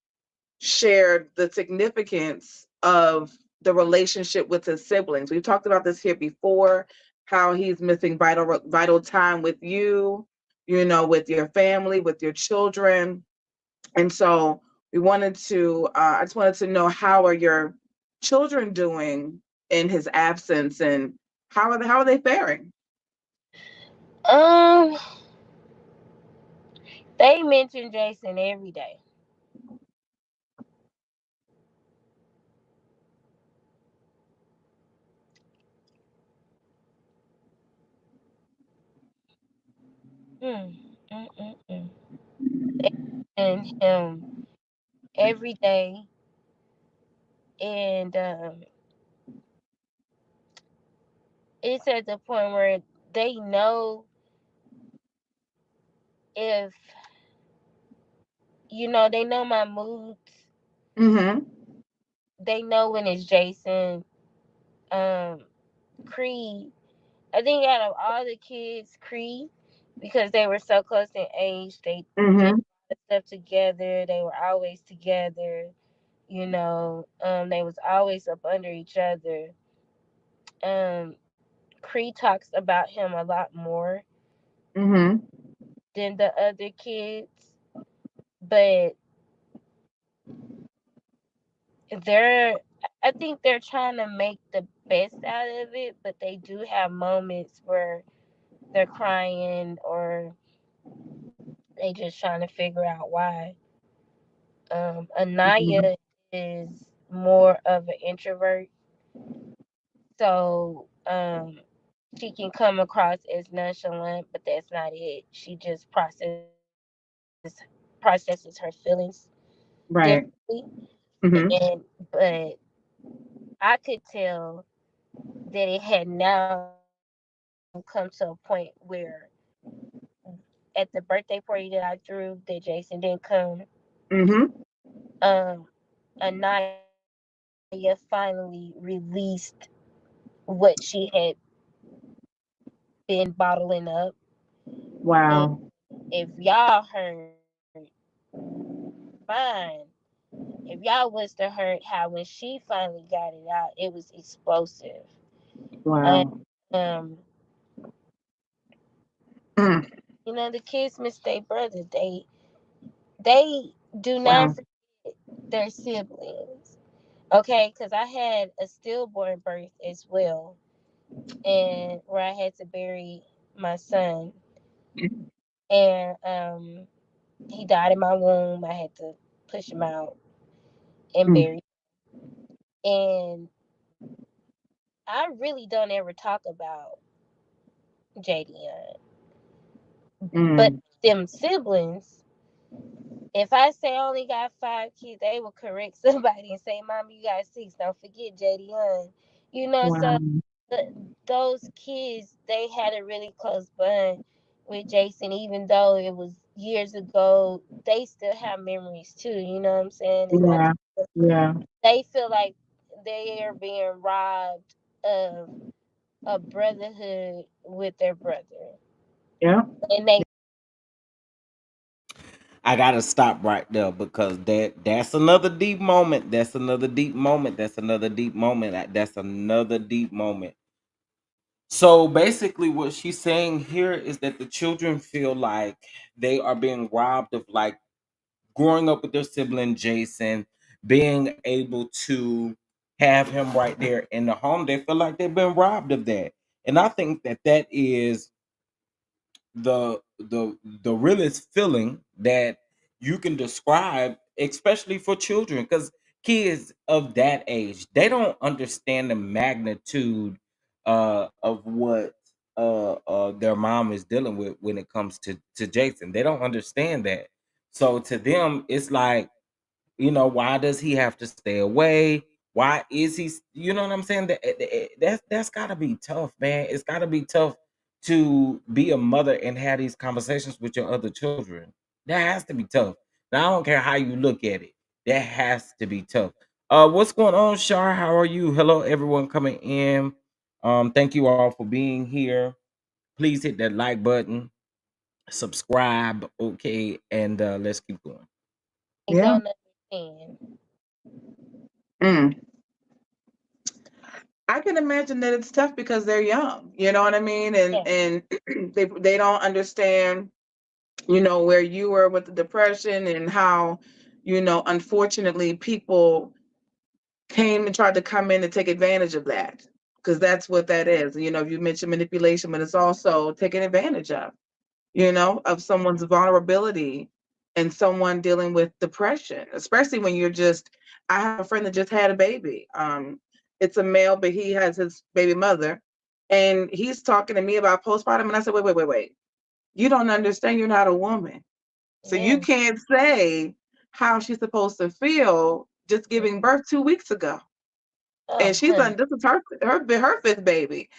shared the significance of the relationship with his siblings. We've talked about this here before, how he's missing vital time with you, with your family, with your children. And so I just wanted to know, how are your children doing in his absence, and how are they faring? Um, they mention Jason every day. Mm, mm, mm, mm. And him every day, and it's at the point where they know if they know my moods. Mm-hmm. They know when it's Jason. Um, Creed. I think out of all the kids, Creed, because they were so close in age, they did Mm-hmm. stuff together. They were always together. They was always up under each other. Um, Creed talks about him a lot more. Mm-hmm. than the other kids, but they're I think they're trying to make the best out of it, but they do have moments where they're crying or they just trying to figure out why. Mhm. Anaya is more of an introvert, so she can come across as nonchalant, but that's not it. She just processes her feelings Right. differently, Hmm. and but I could tell that it had now come to a point where at the birthday party that I threw that Jason didn't come, Hmm. um Anaya finally released what she had been bottling up. And Wow. if y'all heard, fine. If y'all was to heard how when she finally got it out, it was explosive. And Wow. um, Mm. the kids miss their brother. They do not Wow. forget their siblings. Okay, because I had a stillborn birth as well, and where I had to bury my son, and he died in my womb. I had to push him out and Mm. bury. And I really don't ever talk about JD, but Mm. them siblings. If I say I only got 5 kids, they will correct somebody and say, "Mom, you got 6. Don't forget JD Young." So Wow. those kids, they had a really close bond with Jason, even though it was years ago. They still have memories too. You know what I'm saying? And Yeah. Yeah. they feel like they are being robbed of a brotherhood with their brother, Yeah. and they I gotta stop right there because that's another deep moment. That's another deep moment. That's another deep moment. That's another deep moment. So basically, what she's saying here is that the children feel like they are being robbed of like growing up with their sibling Jason, being able to have him right there in the home. They feel like they've been robbed of that, and I think that that is the realest feeling that you can describe, especially for children, because kids of that age, they don't understand the magnitude of what their mom is dealing with when it comes to Jason. They don't understand that. So to them it's like, why does he have to stay away? Why is he, you know what I'm saying? That's got to be tough, man. It's got to be tough to be a mother and have these conversations with your other children. That has to be tough. Now, I don't care how you look at it. That has to be tough. What's going on, Shar? How are you? Hello, everyone coming in. Thank you all for being here. Please hit that like button, subscribe, okay, and let's keep going. Yeah. don't understand. Mm. I can imagine that it's tough because they're young. You know what I mean? Yeah. And they don't understand, where you were with the depression and how, unfortunately people came and tried to come in and take advantage of that. Because that's what that is. You mentioned manipulation, but it's also taking advantage of someone's vulnerability and someone dealing with depression, especially when you're just. I have a friend that just had a baby. It's a male, but he has his baby mother, and he's talking to me about postpartum. And I said, wait, wait, wait, wait. You don't understand. You're not a woman, so you Yeah. can't say how she's supposed to feel just giving birth 2 weeks ago. And Oh, she's honey. on this is her fifth baby.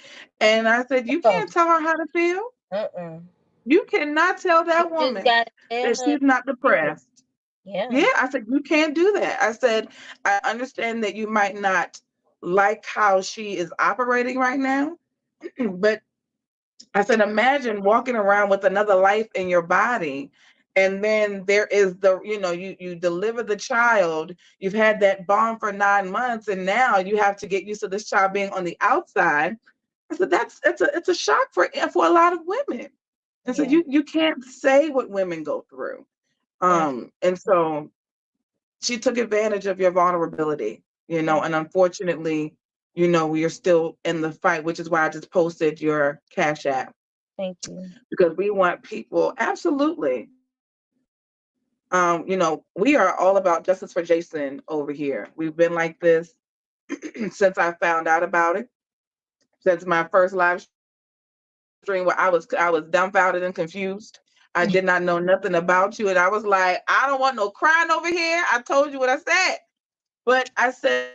And I said, you Oh, can't tell her how to feel. uh-uh. You cannot tell You that just woman gotta tell that her she's not feel. depressed. Yeah. Yeah, I said, you can't do that. I said, I understand that you might not like how she is operating right now, but I said, imagine walking around with another life in your body. And then there is you deliver the child, you've had that bond for 9 months, and now you have to get used to this child being on the outside. I said, it's a shock for a lot of women. And so Yeah. you can't say what women go through. Right. And so she took advantage of your vulnerability, Mm. and unfortunately, we are still in the fight, which is why I just posted your Cash App, Thank you. because we want people, absolutely. We are all about justice for Jason over here. We've been like this since I found out about it, since my first live stream where I was dumbfounded and confused. I did not know nothing about you, and I was like, I don't want no crying over here. I told you what I said. But I said,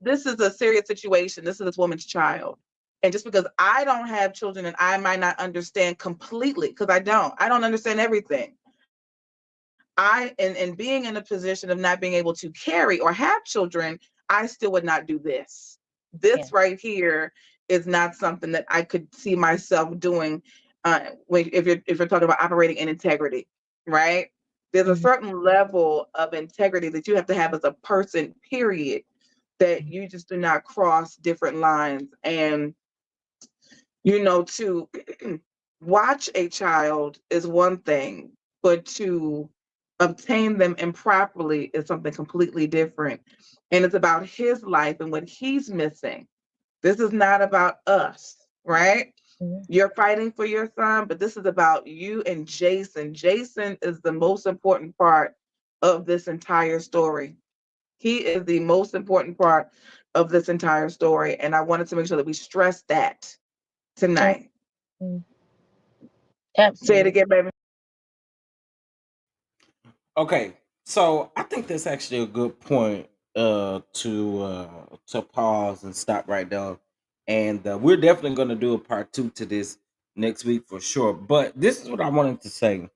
this is a serious situation. This is this woman's child. And just because I don't have children and I might not understand completely, because I don't understand everything. And being in a position of not being able to carry or have children, I still would not do this. This right Yeah. here is not something that I could see myself doing. If you're talking about operating in integrity, right? There's a Mm-hmm. certain level of integrity that you have to have as a person, period, that you just do not cross different lines. And to watch a child is one thing, but to obtain them improperly is something completely different. And it's about his life and what he's missing. This is not about us, right? Mm-hmm. You're fighting for your son, but this is about you and Jason. Jason is the most important part of this entire story. He is the most important part of this entire story. And I wanted to make sure that we stress that tonight. Mm. Say it Absolutely. again, baby. Okay, so I think that's actually a good point to pause and stop right there. And we're definitely going to do a part two to this next week for sure. But this is what I wanted to say.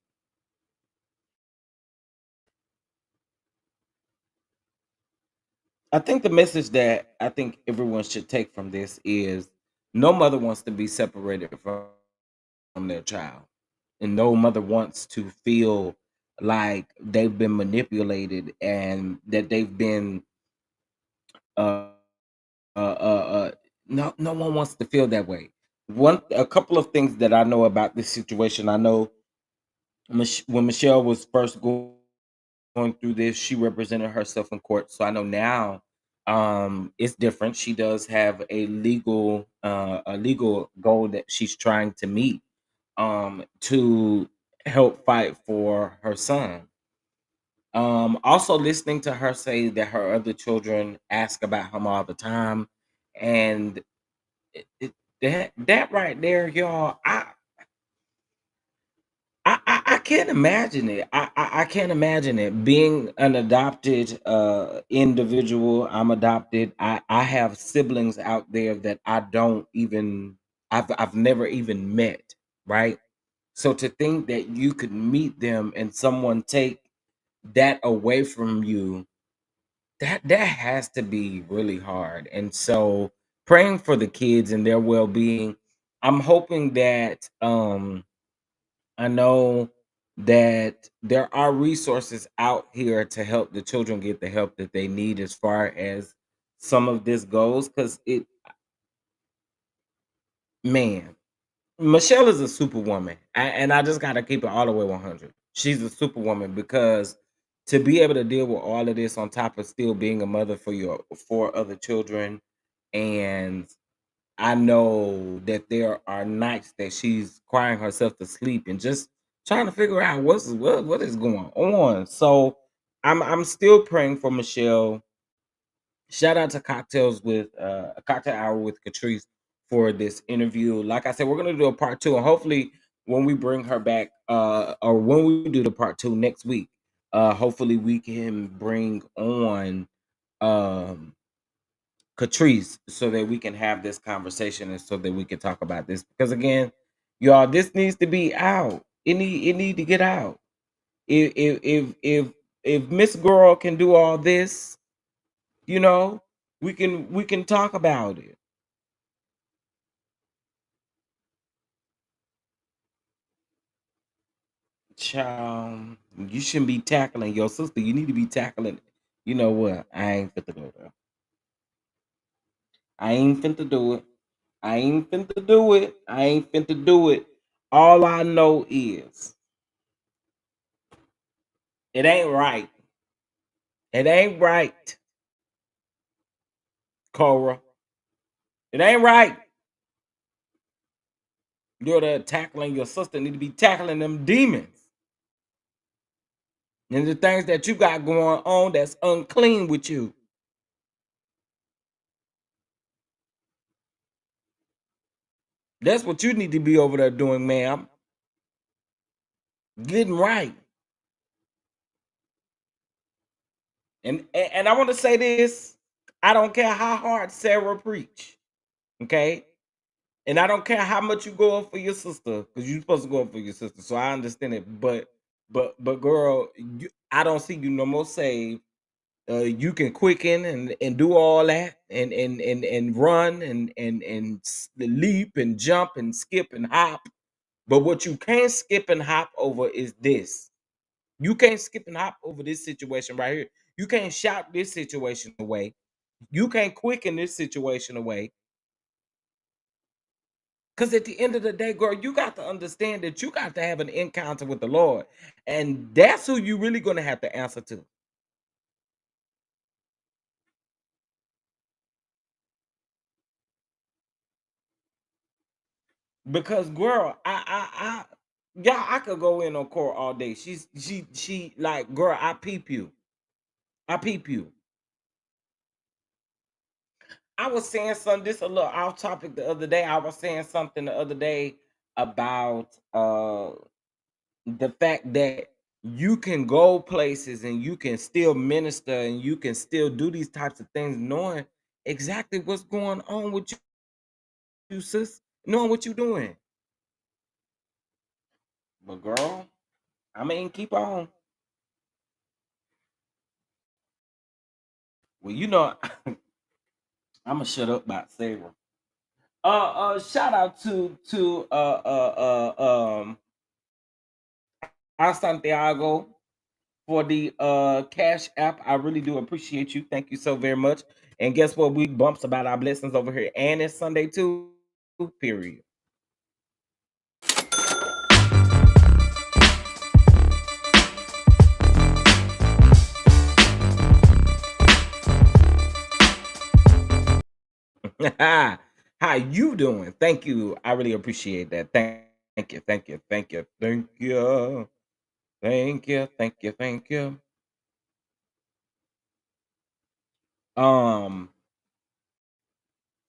I think the message that I think everyone should take from this is no mother wants to be separated from their child. And no mother wants to feel like they've been manipulated and that they've been no one wants to feel that way. A couple of things that I know about this situation. I know when Michelle was first going through this, she represented herself in court. So I know now it's different. She does have a legal goal that she's trying to meet to help fight for her son. Also listening to her say that her other children ask about him all the time, and it, that right there, y'all, I can't imagine it. I can't imagine it being an adopted individual. I'm adopted. I have siblings out there that I don't even I've never even met, right? So to think that you could meet them and someone take that away from you, that has to be really hard. And so praying for the kids and their well-being. I'm hoping that I know that there are resources out here to help the children get the help that they need as far as some of this goes. Because man, Michelle is a superwoman, and I just gotta keep it all the way 100. She's a superwoman because to be able to deal with all of this on top of still being a mother for your 4 other children, and I know that there are nights that she's crying herself to sleep and just trying to figure out what is going on. So I'm still praying for Michelle. Shout out to Cocktails with a Cocktail Hour with Catrice for this interview. Like I said, we're gonna do a part two, and hopefully when we bring her back, or when we do the part two next week, hopefully we can bring on um Catrice so that we can have this conversation and so that we can talk about this. Because again, y'all, this needs to be out. It need to get out. If Miss Girl can do all this, you know, we can talk about it. Child, you shouldn't be tackling your sister. You need to be tackling. You know what? I ain't fit to go there. I ain't finna do it. I ain't finna do it. I ain't finna do it. All I know is it ain't right. It ain't right, Cora. It ain't right. You're there tackling your sister, need to be tackling them demons and the things that you got going on that's unclean with you. That's what you need to be over there doing, ma'am. Getting right. And I want to say this. I don't care how hard Sarah preach. Okay. And I don't care how much you go up for your sister, because you're supposed to go up for your sister. So I understand it. But girl, I don't see you no more saved. You can quicken and do all that and run and leap and jump and skip and hop. But what you can't skip and hop over is this. You can't skip and hop over this situation right here. You can't shout this situation away. You can't quicken this situation away. Because at the end of the day, girl, you got to understand that you got to have an encounter with the Lord. And that's who you really going to have to answer to. Because girl, yeah, I could go in on court all day. She like, girl, I peep you. I peep you. I was saying something, this a little off topic the other day. I was saying something the other day about the fact that you can go places and you can still minister and you can still do these types of things knowing exactly what's going on with you, sis, knowing what you're doing. But girl, I mean, keep on. Well, I'm gonna shut up about Sarah. Shout out to our Santiago for the Cash App. I really do appreciate you. Thank you so very much. And guess what? We bumps about our blessings over here, and it's Sunday too. Period. How you doing? Thank you. I really appreciate that. Thank you. Thank you. Thank you. Thank you. Thank you. Thank you. Thank you. Um.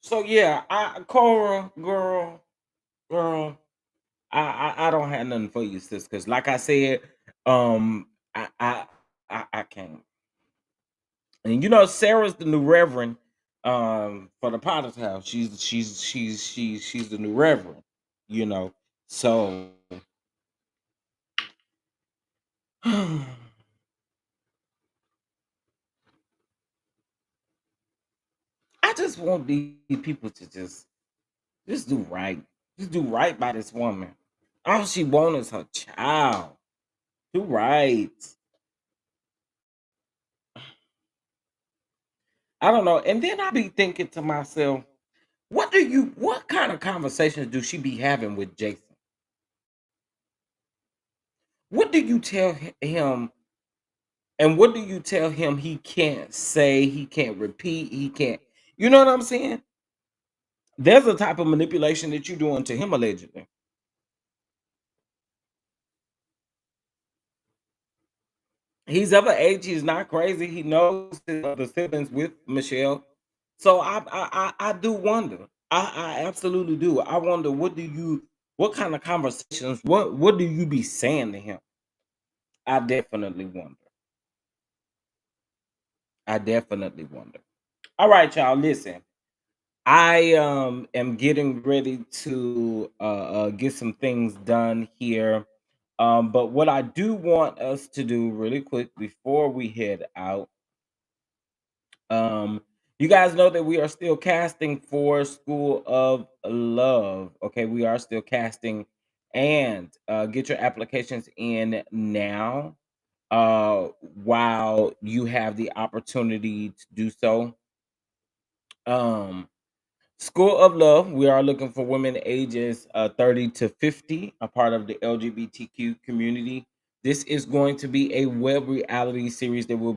So yeah, Cora, girl. I don't have nothing for you, sis. Because like I said, um, I I I can't. And Sarah's the new reverend for the Potter's house. She's the new reverend. You know, so I just want these people to just do right. Just do right by this woman. All she wants is her child. Do right. I don't know. And then I be thinking to myself, what kind of conversations do she be having with Jason? What do you tell him and what do you tell him he can't say, he can't repeat, he can't, you know what I'm saying? There's a type of manipulation that you're doing to him allegedly. He's of an age, he's not crazy. He knows his other siblings with Michelle. So I do wonder. I absolutely do. I wonder what kind of conversations, what do you be saying to him? I definitely wonder. I definitely wonder. All right, y'all. Listen, I am getting ready to get some things done here. But what I do want us to do really quick before we head out, um, you guys know that we are still casting for School of Love. Okay, we are still casting, and get your applications in now while you have the opportunity to do so. Um, School of Love, we are looking for women ages 30 to 50, a part of the LGBTQ community. This is going to be a web reality series that will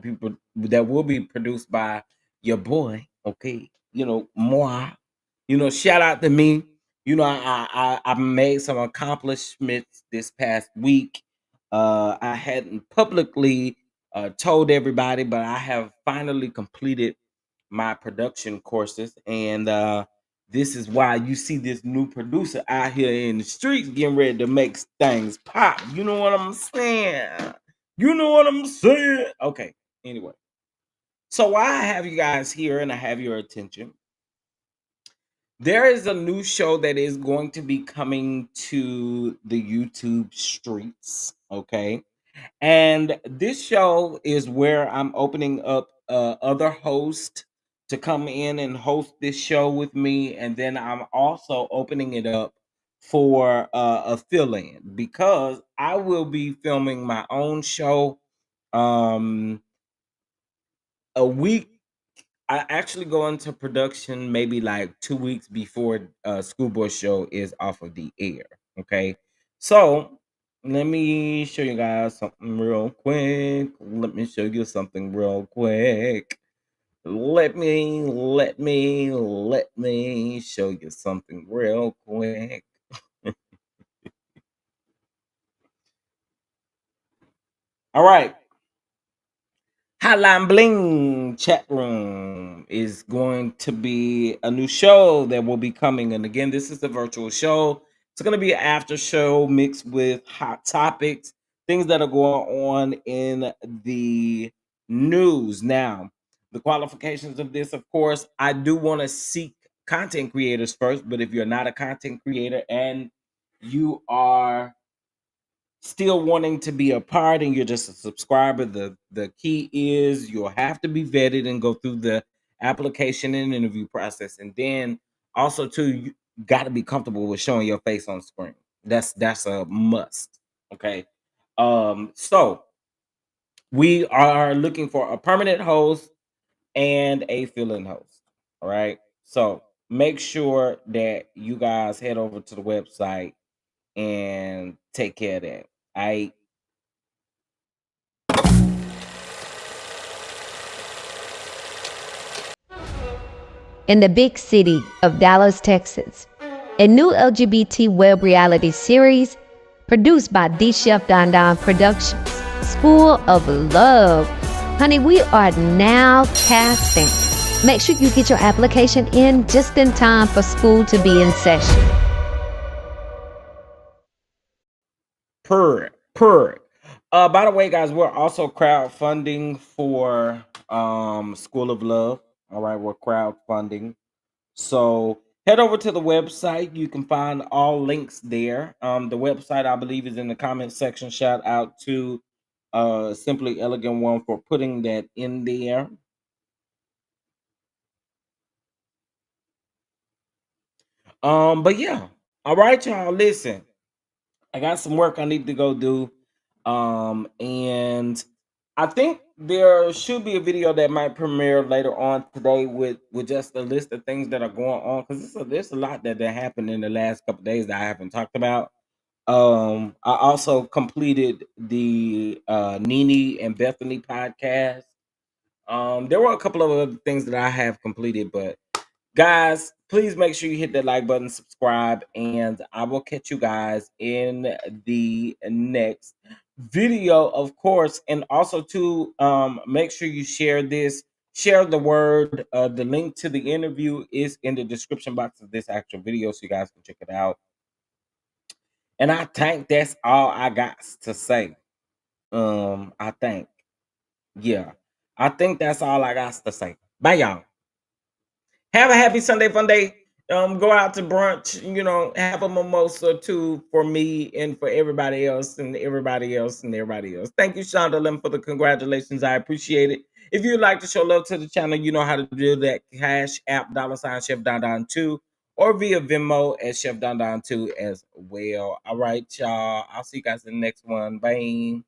be produced by your boy, okay? Moi. Shout out to me. I made some accomplishments this past week. I hadn't publicly told everybody, but I have finally completed my production courses, and this is why you see this new producer out here in the streets getting ready to make things pop. You know what I'm saying? Okay. Anyway, so why I have you guys here and I have your attention, there is a new show that is going to be coming to the YouTube streets. Okay. And this show is where I'm opening up other hosts to come in and host this show with me. And then I'm also opening it up for a fill in because I will be filming my own show um, a week. I actually go into production maybe like 2 weeks before Schoolboy Show is off of the air. Okay. So let me show you guys something real quick. Let me show you something real quick. Let me show you something real quick. All right. Hotline Bling chat room is going to be a new show that will be coming. And again, this is a virtual show. It's going to be an after show mixed with hot topics, things that are going on in the news. Now, the qualifications of this, of course, I do want to seek content creators first. But if you're not a content creator and you are still wanting to be a part and you're just a subscriber, the key is you'll have to be vetted and go through the application and interview process. And then also too, you got to be comfortable with showing your face on screen. That's a must. Okay. So we are looking for a permanent host and a fill-in host. All right. So make sure that you guys head over to the website and take care of that. I In the big city of Dallas, Texas, a new LGBT web reality series produced by D Chef Don Don Productions, School of Love. Honey, we are now casting. Make sure you get your application in just in time for school to be in session. per. By the way, guys, we're also crowdfunding for School of Love. All right, we're crowdfunding. So head over to the website. You can find all links there. The website, I believe, is in the comment section. Shout out to Simply Elegant One for putting that in there. But yeah. All right, y'all. Listen. I got some work I need to go do. And I think there should be a video that might premiere later on today with just a list of things that are going on because there's a lot that happened in the last couple days that I haven't talked about. I also completed the Nene and Bethany podcast. There were a couple of other things that I have completed, but guys, please make sure you hit that like button, subscribe, and I will catch you guys in the next video, of course. And also to make sure you share this, share the word. The link to the interview is in the description box of this actual video, so you guys can check it out. And I think that's all I got to say. I think, yeah, I think that's all I got to say. Bye, y'all. Have a happy Sunday fun day. Go out to brunch, have a mimosa too for me and for everybody else and everybody else and everybody else. Thank you, Shonda Lim, for the congratulations. I appreciate it. If you'd like to show love to the channel, you know how to do that. Cash app $ Chef Don Don 2 or via Venmo at Chef Don Don 2 as well. All right, y'all. I'll see you guys in the next one. Bye.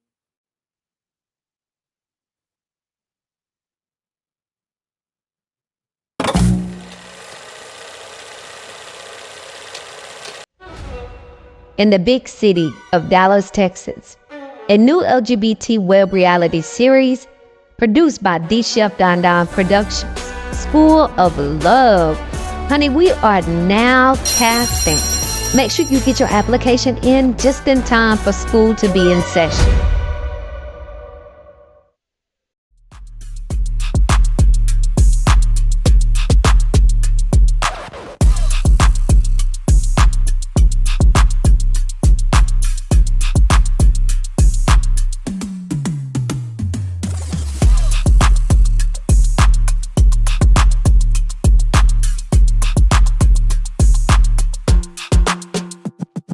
in the big city of Dallas, Texas. A new LGBT web reality series produced by D Chef Don Don Productions. School of Love. Honey, we are now casting. Make sure you get your application in just in time for school to be in session.